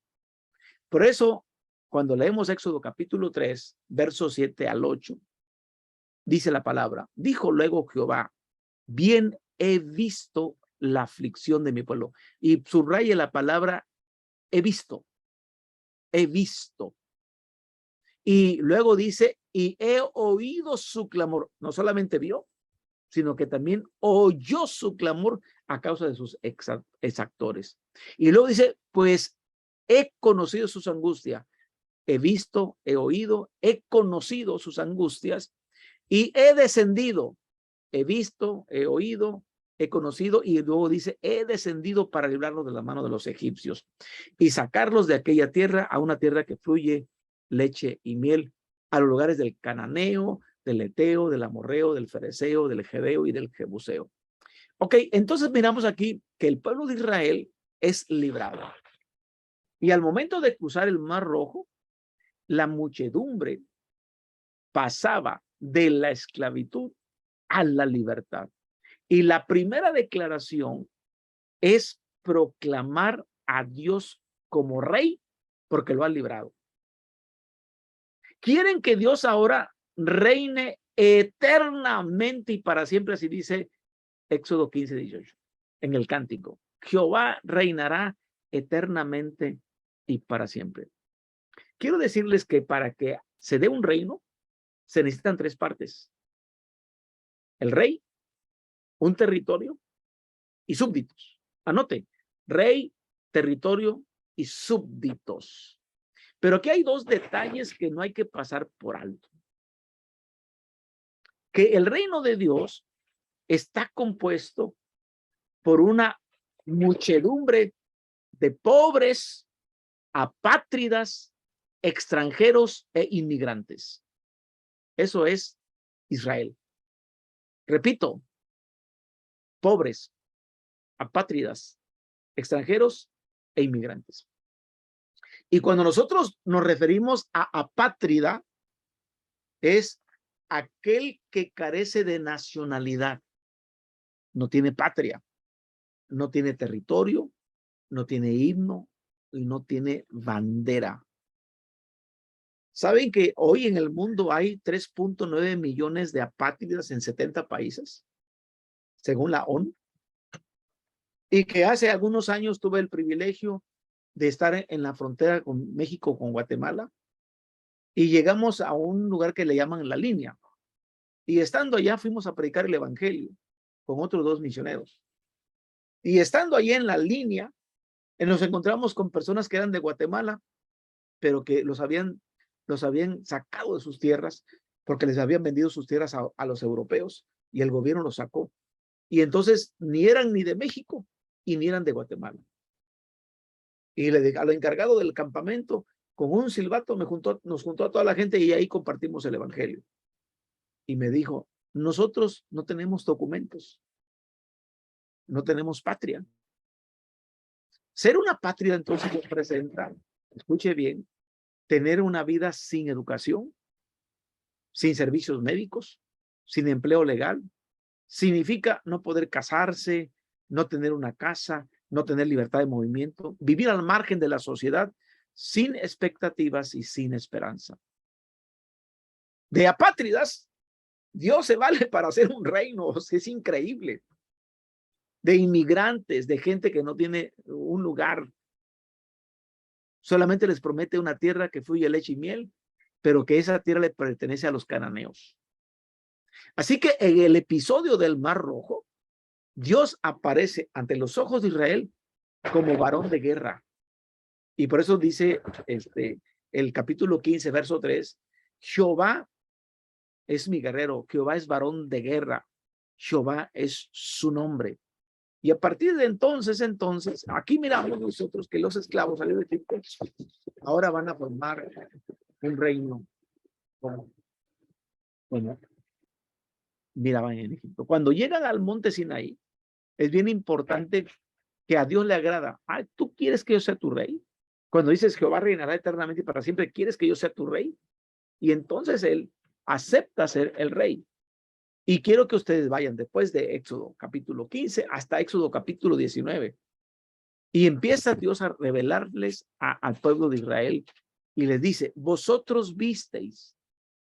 S1: Por eso, cuando leemos Éxodo capítulo 3, versos 7 al 8, dice la palabra, dijo luego Jehová, bien he visto la aflicción de mi pueblo. Y subraye la palabra he visto. He visto. Y luego dice, y he oído su clamor. No solamente vio, sino que también oyó su clamor a causa de sus exactores. Y luego dice, pues he conocido sus angustias. He visto, he oído, he conocido sus angustias y he descendido. He visto, he oído, he conocido, y luego dice, he descendido para librarlos de la mano de los egipcios y sacarlos de aquella tierra a una tierra que fluye leche y miel, a los lugares del cananeo, del eteo, del amorreo, del fereceo, del jebeo y del jebuseo. Ok, entonces miramos aquí que el pueblo de Israel es librado. Y al momento de cruzar el Mar Rojo, la muchedumbre pasaba de la esclavitud a la libertad. Y la primera declaración es proclamar a Dios como rey porque lo ha librado. Quieren que Dios ahora reine eternamente y para siempre, así dice Éxodo 15, 18, en el cántico. Jehová reinará eternamente y para siempre. Quiero decirles que para que se dé un reino, se necesitan tres partes. El rey, un territorio y súbditos. Anote, rey, territorio y súbditos. Pero aquí hay dos detalles que no hay que pasar por alto. Que el reino de Dios está compuesto por una muchedumbre de pobres, apátridas, extranjeros e inmigrantes. Eso es Israel. Repito, pobres, apátridas, extranjeros e inmigrantes. Y cuando nosotros nos referimos a apátrida, es aquel que carece de nacionalidad. No tiene patria, no tiene territorio, no tiene himno y no tiene bandera. ¿Saben que hoy en el mundo hay 3.9 millones de apátridas en 70 países? Según la ONU. Y que hace algunos años tuve el privilegio de estar en la frontera con México, con Guatemala, y llegamos a un lugar que le llaman La Línea. Y estando allá fuimos a predicar el evangelio con otros dos misioneros. Y estando allí en La Línea, nos encontramos con personas que eran de Guatemala, pero que los habían los habían sacado de sus tierras porque les habían vendido sus tierras a los europeos y el gobierno los sacó. Y entonces ni eran ni de México y ni eran de Guatemala. Y le dije al encargado del campamento, con un silbato nos juntó a toda la gente y ahí compartimos el evangelio. Y me dijo, nosotros no tenemos documentos, no tenemos patria. Ser una patria entonces representa, escuche bien, tener una vida sin educación, sin servicios médicos, sin empleo legal. Significa no poder casarse, no tener una casa, no tener libertad de movimiento, vivir al margen de la sociedad sin expectativas y sin esperanza. De apátridas, Dios se vale para hacer un reino, es increíble. De inmigrantes, de gente que no tiene un lugar, solamente les promete una tierra que fluye leche y miel, pero que esa tierra le pertenece a los cananeos. Así que en el episodio del Mar Rojo, Dios aparece ante los ojos de Israel como varón de guerra. Y por eso dice el capítulo 15, verso 3, Jehová es mi guerrero, Jehová es varón de guerra, Jehová es su nombre. Y a partir de entonces, aquí miramos nosotros que los esclavos salieron de Egipto, ahora van a formar un reino. Bueno, miraban en Egipto. Cuando llegan al monte Sinaí, es bien importante que a Dios le agrada. Ah, ¿tú quieres que yo sea tu rey? Cuando dices Jehová reinará eternamente y para siempre, ¿quieres que yo sea tu rey? Y entonces él acepta ser el rey. Y quiero que ustedes vayan después de Éxodo capítulo 15 hasta Éxodo capítulo 19. Y empieza Dios a revelarles al pueblo de Israel y les dice, vosotros visteis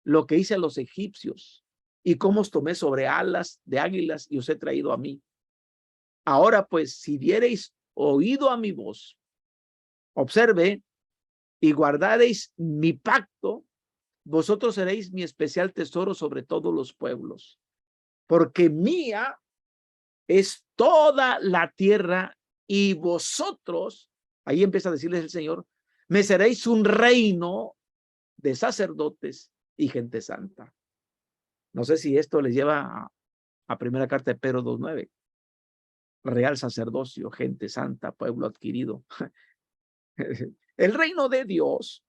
S1: lo que hice a los egipcios y cómo os tomé sobre alas de águilas y os he traído a mí. Ahora pues, si diereis oído a mi voz, observe, y guardareis mi pacto, vosotros seréis mi especial tesoro sobre todos los pueblos, porque mía es toda la tierra y vosotros, ahí empieza a decirles el Señor, me seréis un reino de sacerdotes y gente santa. No sé si esto les lleva a primera carta de Pedro 2:9. Real sacerdocio, gente santa, pueblo adquirido. El reino de Dios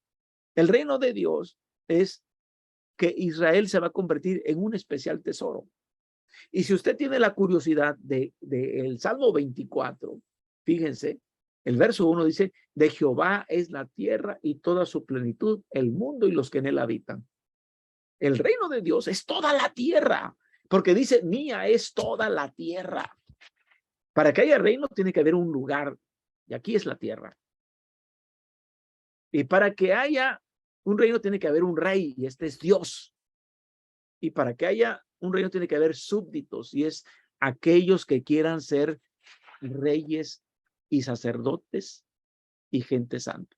S1: es que Israel se va a convertir en un especial tesoro. Y si usted tiene la curiosidad de el Salmo 24, fíjense, el verso 1 dice, de Jehová es la tierra y toda su plenitud, el mundo y los que en él habitan. El reino de Dios es toda la tierra, porque dice, mía es toda la tierra. Para que haya reino tiene que haber un lugar, y aquí es la tierra. Y para que haya un reino tiene que haber un rey, y este es Dios. Y para que haya un reino tiene que haber súbditos, y es aquellos que quieran ser reyes y sacerdotes y gente santa.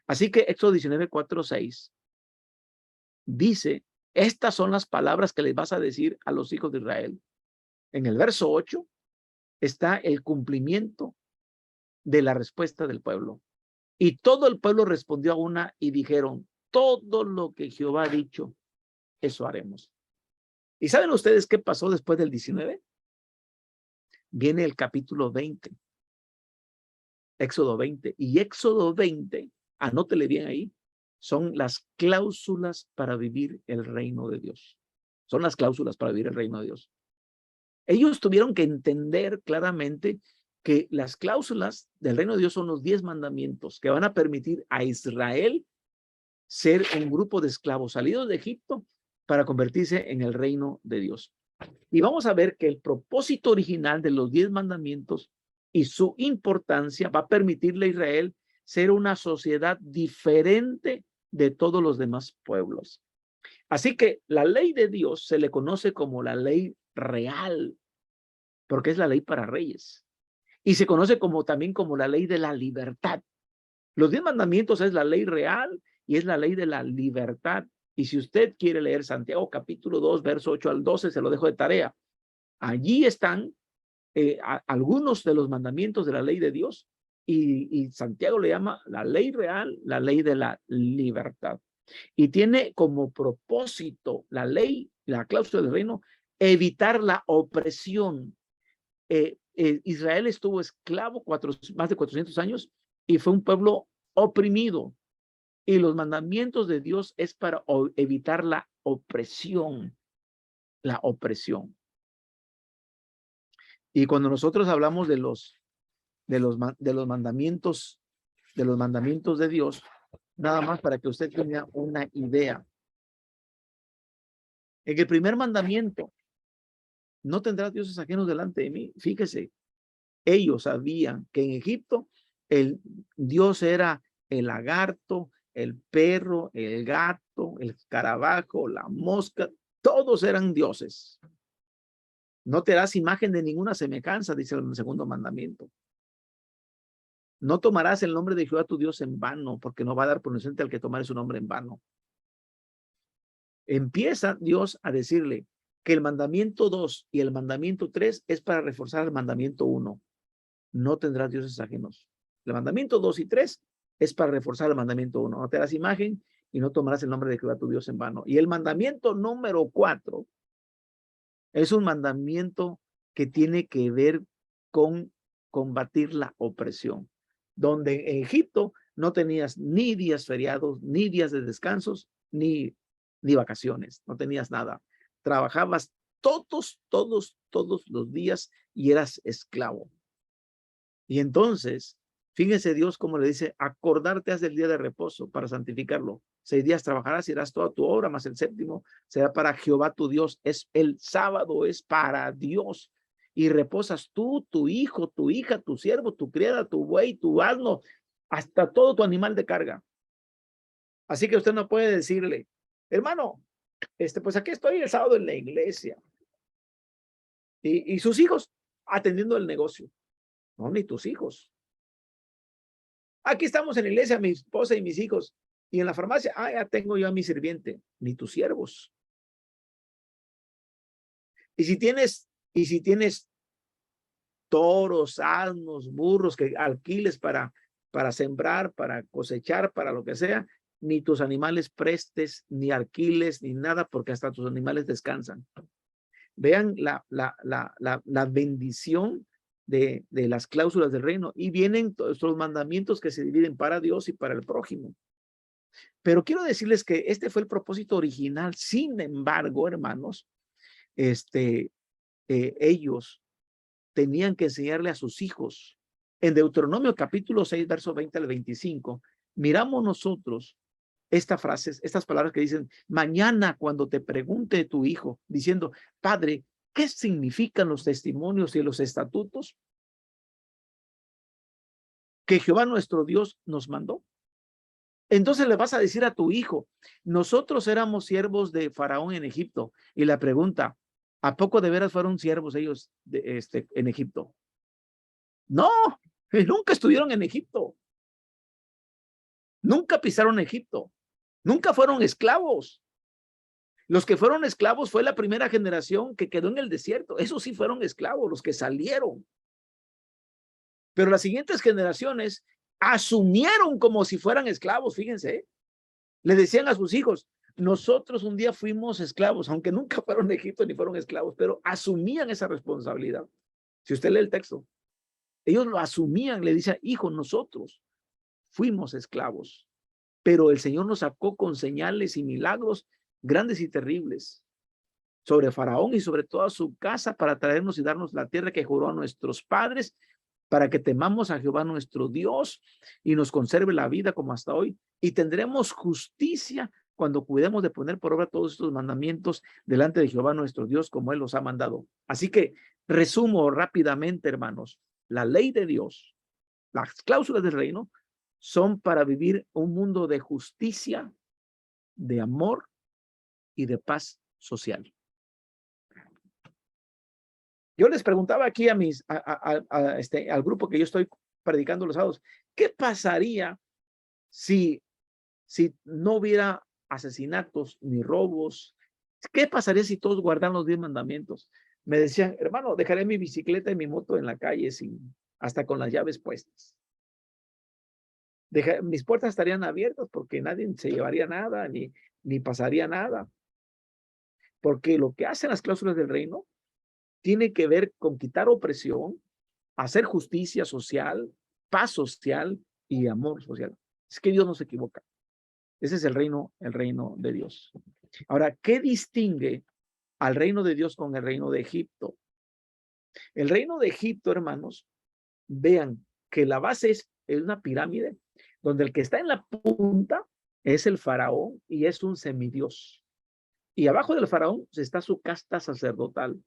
S1: Así que Éxodo 19:4-6 dice, estas son las palabras que les vas a decir a los hijos de Israel. En el verso 8 está el cumplimiento de la respuesta del pueblo. Y todo el pueblo respondió a una y dijeron, todo lo que Jehová ha dicho, eso haremos. ¿Y saben ustedes qué pasó después del 19? Viene el capítulo 20. Éxodo 20. Y Éxodo 20, anótele bien ahí, son las cláusulas para vivir el reino de Dios. Son las cláusulas para vivir el reino de Dios. Ellos tuvieron que entender claramente que las cláusulas del reino de Dios son los 10 mandamientos que van a permitir a Israel ser un grupo de esclavos salidos de Egipto para convertirse en el reino de Dios. Y vamos a ver que el propósito original de los 10 mandamientos y su importancia va a permitirle a Israel ser una sociedad diferente de todos los demás pueblos. Así que la ley de Dios se le conoce como la ley real, porque es la ley para reyes. Y se conoce también como la ley de la libertad. Los 10 mandamientos es la ley real y es la ley de la libertad. Y si usted quiere leer Santiago capítulo 2, verso 8-12, se lo dejo de tarea. Allí están algunos de los mandamientos de la ley de Dios y Santiago le llama la ley real, la ley de la libertad. Y tiene como propósito la ley, la cláusula del reino, evitar la opresión. Israel estuvo esclavo más de 400 años y fue un pueblo oprimido. Y los mandamientos de Dios es para evitar la opresión. La opresión. Y cuando nosotros hablamos de los mandamientos, de Dios, nada más para que usted tenga una idea. En el primer mandamiento, no tendrás dioses ajenos delante de mí. Fíjese, ellos sabían que en Egipto el Dios era el lagarto, el perro, el gato, el escarabajo, la mosca, todos eran dioses. No te harás imagen de ninguna semejanza, dice el segundo mandamiento. No tomarás el nombre de Jehová tu Dios en vano, porque no va a dar por inocente al que tomare su nombre en vano. Empieza Dios a decirle que el mandamiento 2 y el mandamiento 3 es para reforzar el mandamiento 1. No tendrás dioses ajenos. El mandamiento 2 y 3 es para reforzar el mandamiento 1. No te harás imagen y no tomarás el nombre de Jehová tu Dios en vano. Y el mandamiento número 4 es un mandamiento que tiene que ver con combatir la opresión. Donde en Egipto no tenías ni días feriados, ni días de descansos, ni vacaciones. No tenías nada. Trabajabas todos los días y eras esclavo. Y entonces, fíjense Dios como le dice, acordarte has del día de reposo para santificarlo. 6 días trabajarás y harás toda tu obra, más el séptimo será para Jehová tu Dios. Es el sábado, es para Dios. Y reposas tú, tu hijo, tu hija, tu siervo, tu criada, tu buey, tu asno, hasta todo tu animal de carga. Así que usted no puede decirle, hermano, pues aquí estoy el sábado en la iglesia. Y sus hijos atendiendo el negocio. No, ni tus hijos. Aquí estamos en la iglesia, mi esposa y mis hijos. Y en la farmacia, ya tengo yo a mi sirviente, ni tus siervos. Y si tienes toros, asnos, burros que alquiles para sembrar, para cosechar, para lo que sea, ni tus animales prestes, ni alquiles, ni nada, porque hasta tus animales descansan. Vean la bendición de las cláusulas del reino, y vienen todos los mandamientos que se dividen para Dios y para el prójimo. Pero quiero decirles que este fue el propósito original. Sin embargo, hermanos, ellos tenían que enseñarle a sus hijos. En Deuteronomio capítulo 6, verso 20 al 25, miramos nosotros estas palabras que dicen, mañana cuando te pregunte tu hijo, diciendo, Padre, ¿qué significan los testimonios y los estatutos que Jehová nuestro Dios nos mandó? Entonces le vas a decir a tu hijo, nosotros éramos siervos de Faraón en Egipto. Y la pregunta, ¿a poco de veras fueron siervos ellos en Egipto? No, nunca estuvieron en Egipto. Nunca pisaron Egipto. Nunca fueron esclavos. Los que fueron esclavos fue la primera generación que quedó en el desierto. Esos sí fueron esclavos, los que salieron. Pero las siguientes generaciones asumieron como si fueran esclavos, fíjense. Le decían a sus hijos, nosotros un día fuimos esclavos, aunque nunca fueron de Egipto ni fueron esclavos, pero asumían esa responsabilidad. Si usted lee el texto, ellos lo asumían, le decían, hijo, nosotros fuimos esclavos, pero el Señor nos sacó con señales y milagros grandes y terribles sobre Faraón y sobre toda su casa para traernos y darnos la tierra que juró a nuestros padres, para que temamos a Jehová nuestro Dios y nos conserve la vida como hasta hoy, y tendremos justicia cuando cuidemos de poner por obra todos estos mandamientos delante de Jehová nuestro Dios como Él los ha mandado. Así que resumo rápidamente, hermanos, la ley de Dios, las cláusulas del reino son para vivir un mundo de justicia, de amor y de paz social. Yo les preguntaba aquí al grupo que yo estoy predicando los sábados, ¿qué pasaría si no hubiera asesinatos ni robos? ¿Qué pasaría si todos guardaran los 10 mandamientos? Me decían, hermano, dejaré mi bicicleta y mi moto en la calle hasta con las llaves puestas. Mis puertas estarían abiertas porque nadie se llevaría nada, ni pasaría nada. Porque lo que hacen las cláusulas del reino tiene que ver con quitar opresión, hacer justicia social, paz social y amor social. Es que Dios no se equivoca. Ese es el reino de Dios. Ahora, ¿qué distingue al reino de Dios con el reino de Egipto? El reino de Egipto, hermanos, vean que la base es una pirámide donde el que está en la punta es el faraón y es un semidios. Y abajo del faraón está su casta sacerdotal.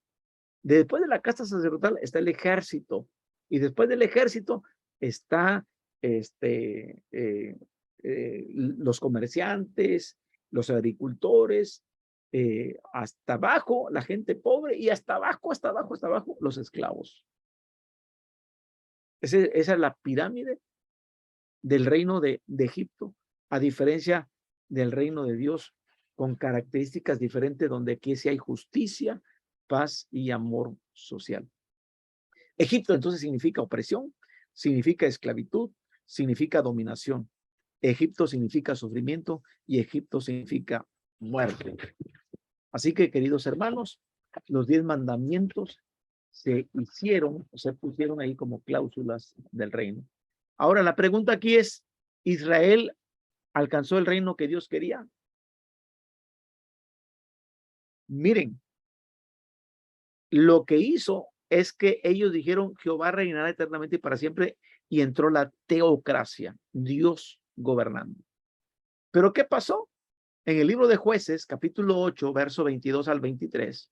S1: Después de la casta sacerdotal está el ejército. Y después del ejército está los comerciantes, los agricultores, hasta abajo la gente pobre y hasta abajo, los esclavos. Esa es la pirámide del reino de Egipto, a diferencia del reino de Dios, con características diferentes, donde aquí sí hay justicia, paz y amor social. Egipto entonces significa opresión, significa esclavitud, significa dominación. Egipto significa sufrimiento y Egipto significa muerte. Así que, queridos hermanos, los 10 mandamientos se pusieron ahí como cláusulas del reino. Ahora, la pregunta aquí es, ¿Israel alcanzó el reino que Dios quería? Miren, lo que hizo es que ellos dijeron, Jehová reinará eternamente y para siempre, y entró la teocracia, Dios gobernando. ¿Pero qué pasó? En el libro de Jueces, capítulo 8, verso 22 al 23,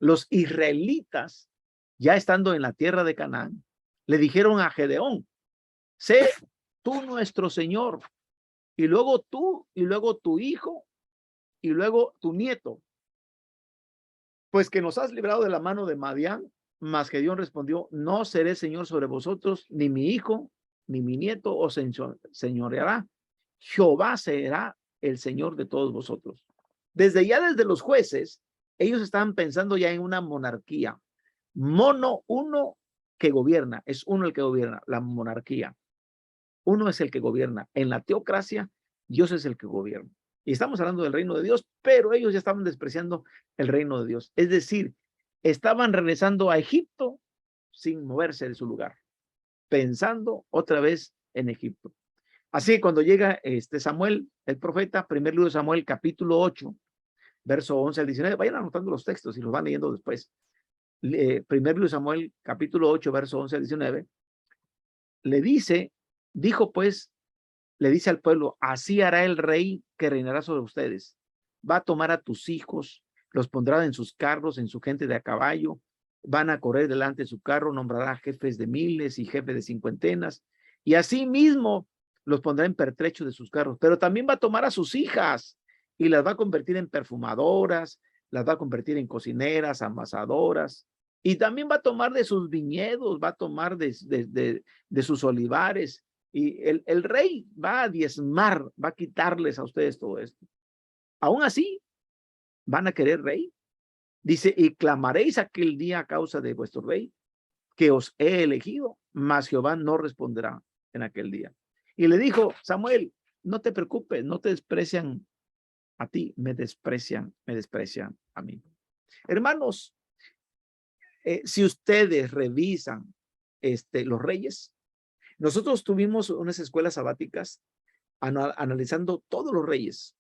S1: los israelitas, ya estando en la tierra de Canaán, le dijeron a Gedeón, sé tú nuestro Señor, y luego tú, y luego tu hijo, y luego tu nieto, pues que nos has librado de la mano de Madián. Mas Gedeón respondió, no seré Señor sobre vosotros, ni mi hijo, ni mi nieto os señoreará. Jehová será el Señor de todos vosotros. Desde los Jueces, ellos estaban pensando ya en una monarquía. Uno que gobierna, es uno el que gobierna, la monarquía. Uno es el que gobierna. En la teocracia, Dios es el que gobierna. Y estamos hablando del reino de Dios, pero ellos ya estaban despreciando el reino de Dios. Es decir, estaban regresando a Egipto sin moverse de su lugar, pensando otra vez en Egipto. Así que cuando llega Samuel, el profeta, primer libro de Samuel, capítulo 8, verso 11 al 19, vayan anotando los textos y los van leyendo después. Primer libro de Samuel, capítulo 8, verso 11 al 19, le dice al pueblo, así hará el rey que reinará sobre ustedes. Va a tomar a tus hijos, los pondrá en sus carros, en su gente de a caballo, van a correr delante de su carro, nombrará jefes de miles y jefes de cincuentenas, y así mismo los pondrá en pertrecho de sus carros, pero también va a tomar a sus hijas y las va a convertir en perfumadoras, las va a convertir en cocineras, amasadoras, y también va a tomar de sus viñedos, va a tomar de sus olivares, y el rey va a diezmar, va a quitarles a ustedes todo esto. Aún así, van a querer rey. Dice, y clamaréis aquel día a causa de vuestro rey, que os he elegido, mas Jehová no responderá en aquel día. Y le dijo, Samuel, no te preocupes, no te desprecian a ti, me desprecian a mí. Hermanos, si ustedes revisan los reyes, nosotros tuvimos unas escuelas sabáticas analizando todos los reyes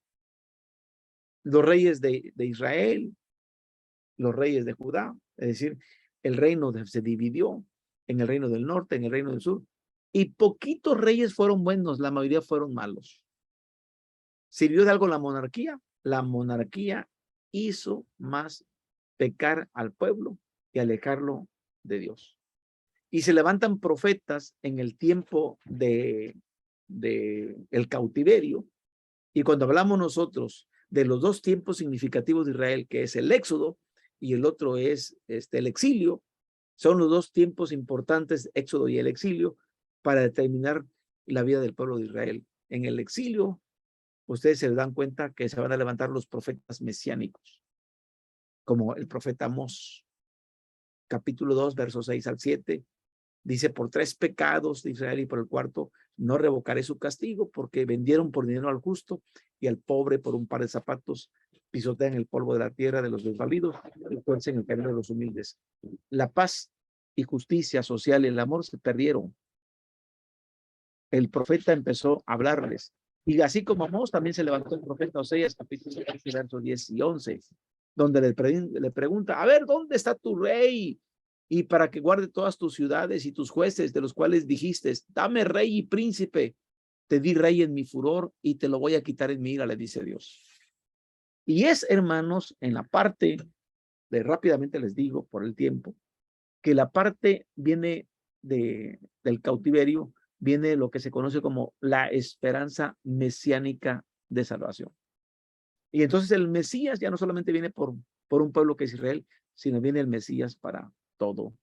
S1: de Israel, los reyes de Judá, es decir, el reino se dividió en el reino del norte, en el reino del sur, y poquitos reyes fueron buenos, la mayoría fueron malos. ¿Sirvió de algo la monarquía? La monarquía hizo más pecar al pueblo y alejarlo de Dios. Y se levantan profetas en el tiempo de el cautiverio. Y cuando hablamos nosotros de los dos tiempos significativos de Israel, que es el éxodo y el otro es el exilio, son los dos tiempos importantes, éxodo y el exilio, para determinar la vida del pueblo de Israel. En el exilio, ustedes se dan cuenta que se van a levantar los profetas mesiánicos, como el profeta Amós, capítulo 2, versos 6 al 7, Dice, por 3 pecados de Israel y por el cuarto no revocaré su castigo, porque vendieron por dinero al justo y al pobre por un par de zapatos, pisotean el polvo de la tierra de los desvalidos y tuercen el camino de los humildes. La paz y justicia social y el amor se perdieron. El profeta empezó a hablarles. Y así como Amós, también se levantó el profeta Oseas, capítulo 13, versos 10 y 11, donde le pregunta, a ver, ¿dónde está tu rey? Y para que guarde todas tus ciudades y tus jueces, de los cuales dijiste, dame rey y príncipe. Te di rey en mi furor y te lo voy a quitar en mi ira, le dice Dios. Y es, hermanos, en la parte rápidamente les digo por el tiempo, que la parte viene del cautiverio, viene lo que se conoce como la esperanza mesiánica de salvación. Y entonces el Mesías ya no solamente viene por un pueblo que es Israel, sino viene el Mesías para todo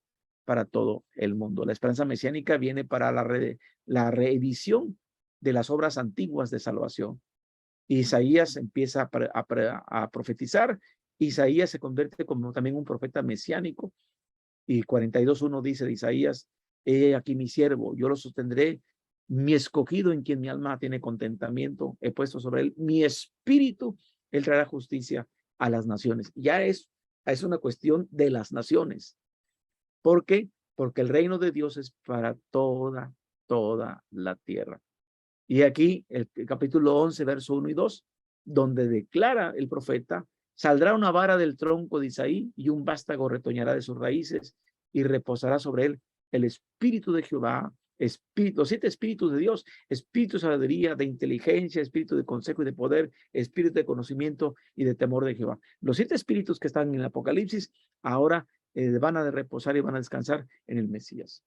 S1: el mundo. La esperanza mesiánica viene para la reedición de las obras antiguas de salvación. Isaías empieza a profetizar. Isaías se convierte como también un profeta mesiánico. Y 42:1 dice de Isaías, he aquí mi siervo, yo lo sostendré, mi escogido en quien mi alma tiene contentamiento, he puesto sobre él mi espíritu, él traerá justicia a las naciones. Ya es una cuestión de las naciones. ¿Por qué? Porque el reino de Dios es para toda la tierra. Y aquí el capítulo 11, verso 1 y 2, donde declara el profeta, saldrá una vara del tronco de Isaí y un vástago retoñará de sus raíces y reposará sobre él el espíritu de Jehová, los 7 espíritus de Dios, espíritu de sabiduría, de inteligencia, espíritu de consejo y de poder, espíritu de conocimiento y de temor de Jehová. Los 7 espíritus que están en el Apocalipsis ahora van a reposar y van a descansar en el Mesías.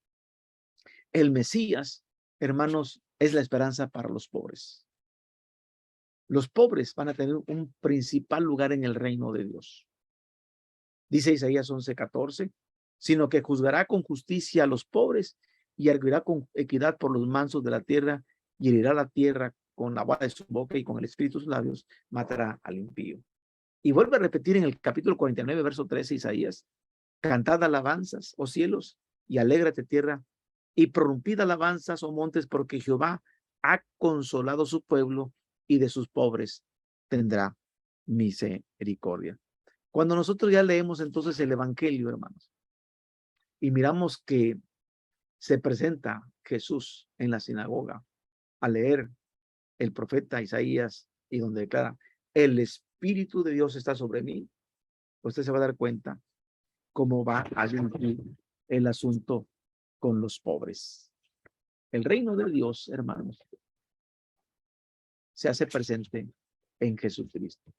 S1: El Mesías, hermanos, es la esperanza para los pobres. Los pobres van a tener un principal lugar en el reino de Dios. Dice Isaías 11:14, sino que juzgará con justicia a los pobres y arguirá con equidad por los mansos de la tierra y herirá la tierra con la vara de su boca y con el espíritu de sus labios matará al impío. Y vuelve a repetir en el capítulo 49, verso 13, Isaías, cantad alabanzas, oh cielos, y alégrate tierra, y prorrumpid alabanzas, oh montes, porque Jehová ha consolado su pueblo y de sus pobres tendrá misericordia. Cuando nosotros ya leemos entonces el Evangelio, hermanos, y miramos que se presenta Jesús en la sinagoga a leer el profeta Isaías y donde declara, el Espíritu de Dios está sobre mí, usted se va a dar cuenta cómo va a vivir el asunto con los pobres. El reino de Dios, hermanos, se hace presente en Jesucristo.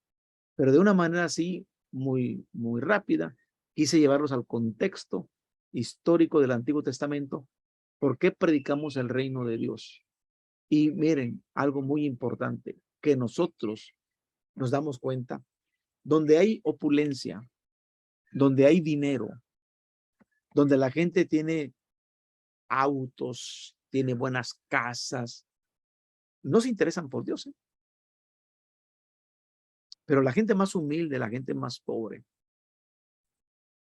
S1: Pero de una manera así, muy rápida, quise llevarlos al contexto histórico del Antiguo Testamento. ¿Por qué predicamos el reino de Dios? Y miren, algo muy importante, que nosotros nos damos cuenta, donde hay opulencia, donde hay dinero, donde la gente tiene autos, tiene buenas casas, no se interesan por Dios, ¿eh? Pero la gente más humilde, la gente más pobre,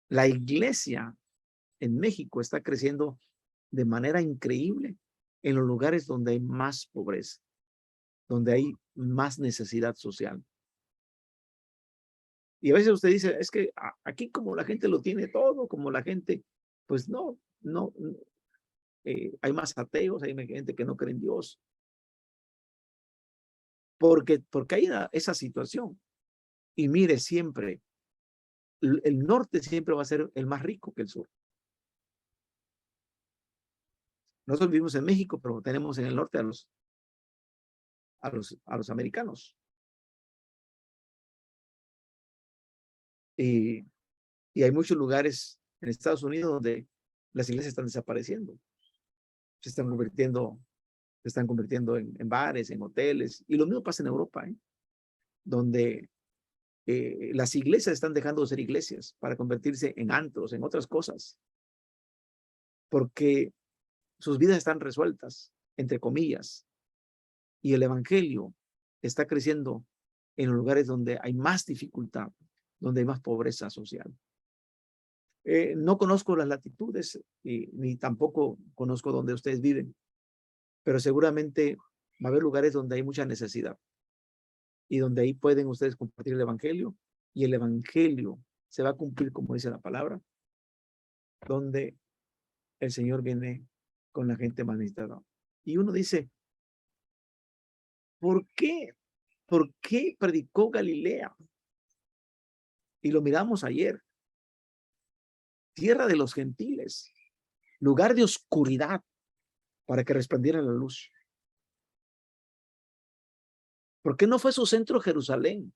S1: la iglesia en México está creciendo de manera increíble en los lugares donde hay más pobreza, donde hay más necesidad social. Y a veces usted dice, es que aquí como la gente lo tiene todo, como la gente, pues no, hay más ateos, hay gente que no cree en Dios. Porque hay esa situación. Y mire, siempre, el norte siempre va a ser el más rico que el sur. Nosotros vivimos en México, pero tenemos en el norte a los americanos. Y hay muchos lugares en Estados Unidos donde las iglesias están desapareciendo. Se están convirtiendo en bares, en hoteles. Y lo mismo pasa en Europa, donde las iglesias están dejando de ser iglesias para convertirse en antros, en otras cosas. Porque sus vidas están resueltas, entre comillas. Y el evangelio está creciendo en los lugares donde hay más dificultad, donde hay más pobreza social. No conozco las latitudes ni tampoco conozco dónde ustedes viven, pero seguramente va a haber lugares donde hay mucha necesidad y donde ahí pueden ustedes compartir el evangelio y el evangelio se va a cumplir como dice la palabra, donde el Señor viene con la gente más necesitada. Y uno dice, ¿por qué? ¿Por qué predicó Galilea? Y lo miramos ayer. Tierra de los gentiles, lugar de oscuridad para que resplandiera la luz. ¿Por qué no fue su centro Jerusalén?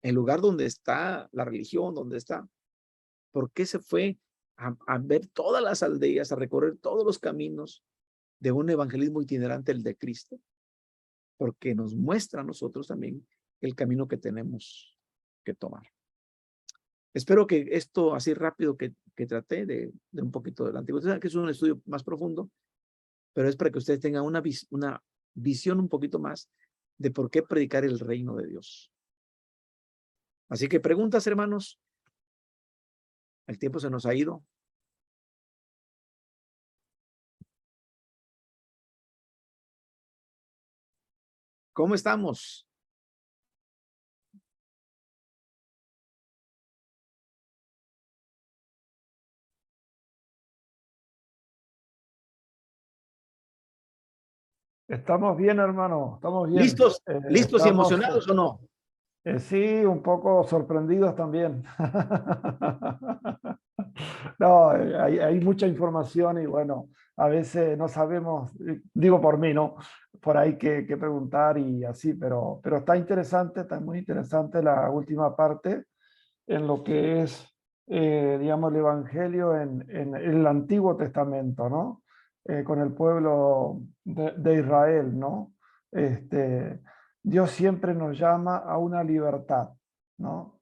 S1: El lugar donde está la religión, donde está. ¿Por qué se fue a ver todas las aldeas, a recorrer todos los caminos de un evangelismo itinerante, el de Cristo? Porque nos muestra a nosotros también el camino que tenemos que tomar. Espero que esto así rápido que traté de un poquito del Antiguo Testamento, que es un estudio más profundo, pero es para que ustedes tengan una visión un poquito más de por qué predicar el reino de Dios. Así que preguntas, hermanos. El tiempo se nos ha ido. ¿Cómo estamos?
S4: Estamos bien, hermano, estamos bien.
S1: ¿Listos? ¿Listos y
S4: Estamos,
S1: emocionados o no?
S4: sí, un poco sorprendidos también. No, hay mucha información y bueno, a veces no sabemos, digo por mí, ¿no? Por ahí que preguntar y así, pero está muy interesante la última parte en lo que es, digamos, el Evangelio en el Antiguo Testamento, ¿no? Con el pueblo de Israel, ¿no? Dios siempre nos llama a una libertad, ¿no?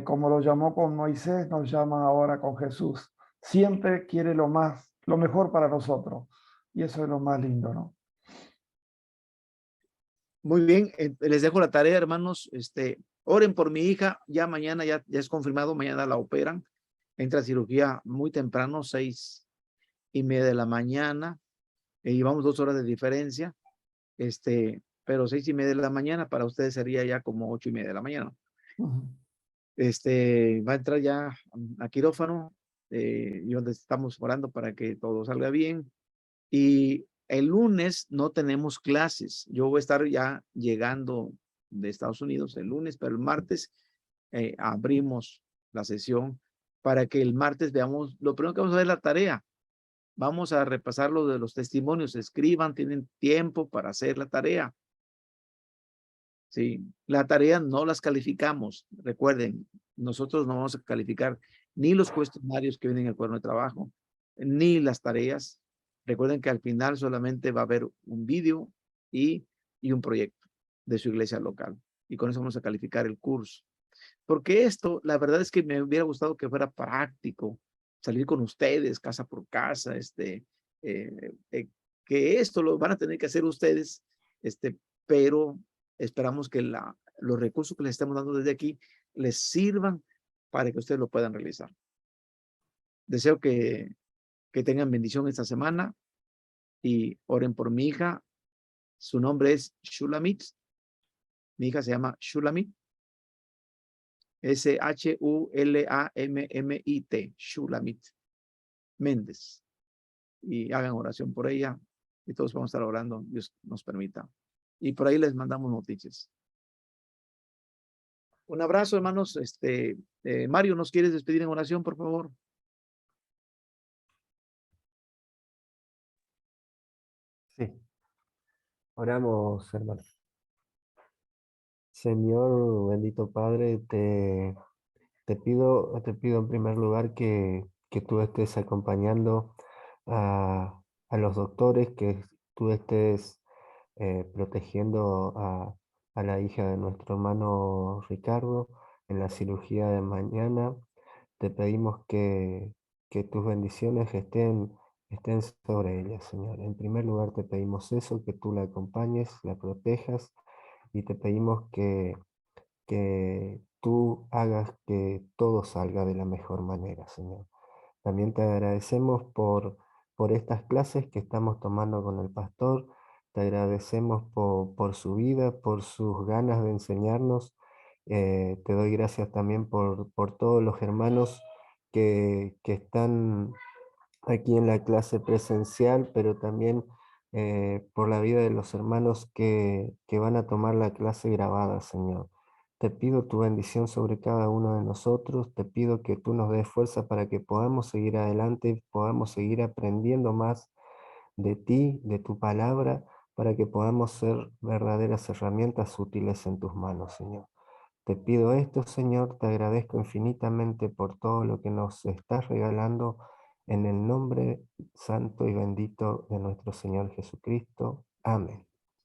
S4: Como lo llamó con Moisés, nos llama ahora con Jesús. Siempre quiere lo mejor para nosotros. Y eso es lo más lindo, ¿no?
S1: Muy bien, les dejo la tarea, hermanos. Oren por mi hija. Ya mañana, ya es confirmado, mañana la operan. Entra a cirugía muy temprano, 6:30 de la mañana. Y llevamos 2 horas de diferencia. Pero 6:30 de la mañana para ustedes sería ya como 8:30 de la mañana.
S4: Ujú.
S1: Va a entrar ya a quirófano, y donde estamos orando para que todo salga bien. Y el lunes no tenemos clases. Yo voy a estar ya llegando de Estados Unidos el lunes, pero el martes abrimos la sesión para que el martes veamos, lo primero que vamos a ver la tarea. Vamos a repasar lo de los testimonios. Escriban, tienen tiempo para hacer la tarea. Sí, la tarea no las calificamos. Recuerden, nosotros no vamos a calificar ni los cuestionarios que vienen en el cuaderno de trabajo, ni las tareas. Recuerden que al final solamente va a haber un vídeo y un proyecto de su iglesia local. Y con eso vamos a calificar el curso. Porque esto, la verdad es que me hubiera gustado que fuera práctico, salir con ustedes casa por casa, que esto lo van a tener que hacer ustedes, pero esperamos que los recursos que les estamos dando desde aquí les sirvan para que ustedes lo puedan realizar. Deseo que tengan bendición esta semana y oren por mi hija. Su nombre es Shulamit. Mi hija se llama Shulamit. Shulamit, Shulamit Méndez. Y hagan oración por ella y todos vamos a estar orando, Dios nos permita. Y por ahí les mandamos noticias. Un abrazo, hermanos. Mario, ¿nos quieres despedir en oración, por favor?
S3: Sí, oramos, hermano. Señor, bendito Padre, te pido en primer lugar que tú estés acompañando a los doctores, que tú estés protegiendo a la hija de nuestro hermano Ricardo en la cirugía de mañana. Te pedimos que tus bendiciones estén sobre ella, Señor. En primer lugar te pedimos eso, que tú la acompañes, la protejas y te pedimos que tú hagas hagas que todo salga de la mejor manera, Señor. También te agradecemos por estas clases que estamos tomando con el pastor. Te agradecemos por su vida, por sus ganas de enseñarnos. Te doy gracias también por todos los hermanos que están aquí en la clase presencial, pero también por la vida de los hermanos que van a tomar la clase grabada, Señor. Te pido tu bendición sobre cada uno de nosotros, te pido que tú nos des fuerza para que podamos seguir adelante, podamos seguir aprendiendo más de ti, de tu palabra, para que podamos ser verdaderas herramientas útiles en tus manos, Señor. Te pido esto, Señor, te agradezco infinitamente por todo lo que nos estás regalando en el nombre santo y bendito de nuestro Señor Jesucristo. Amén.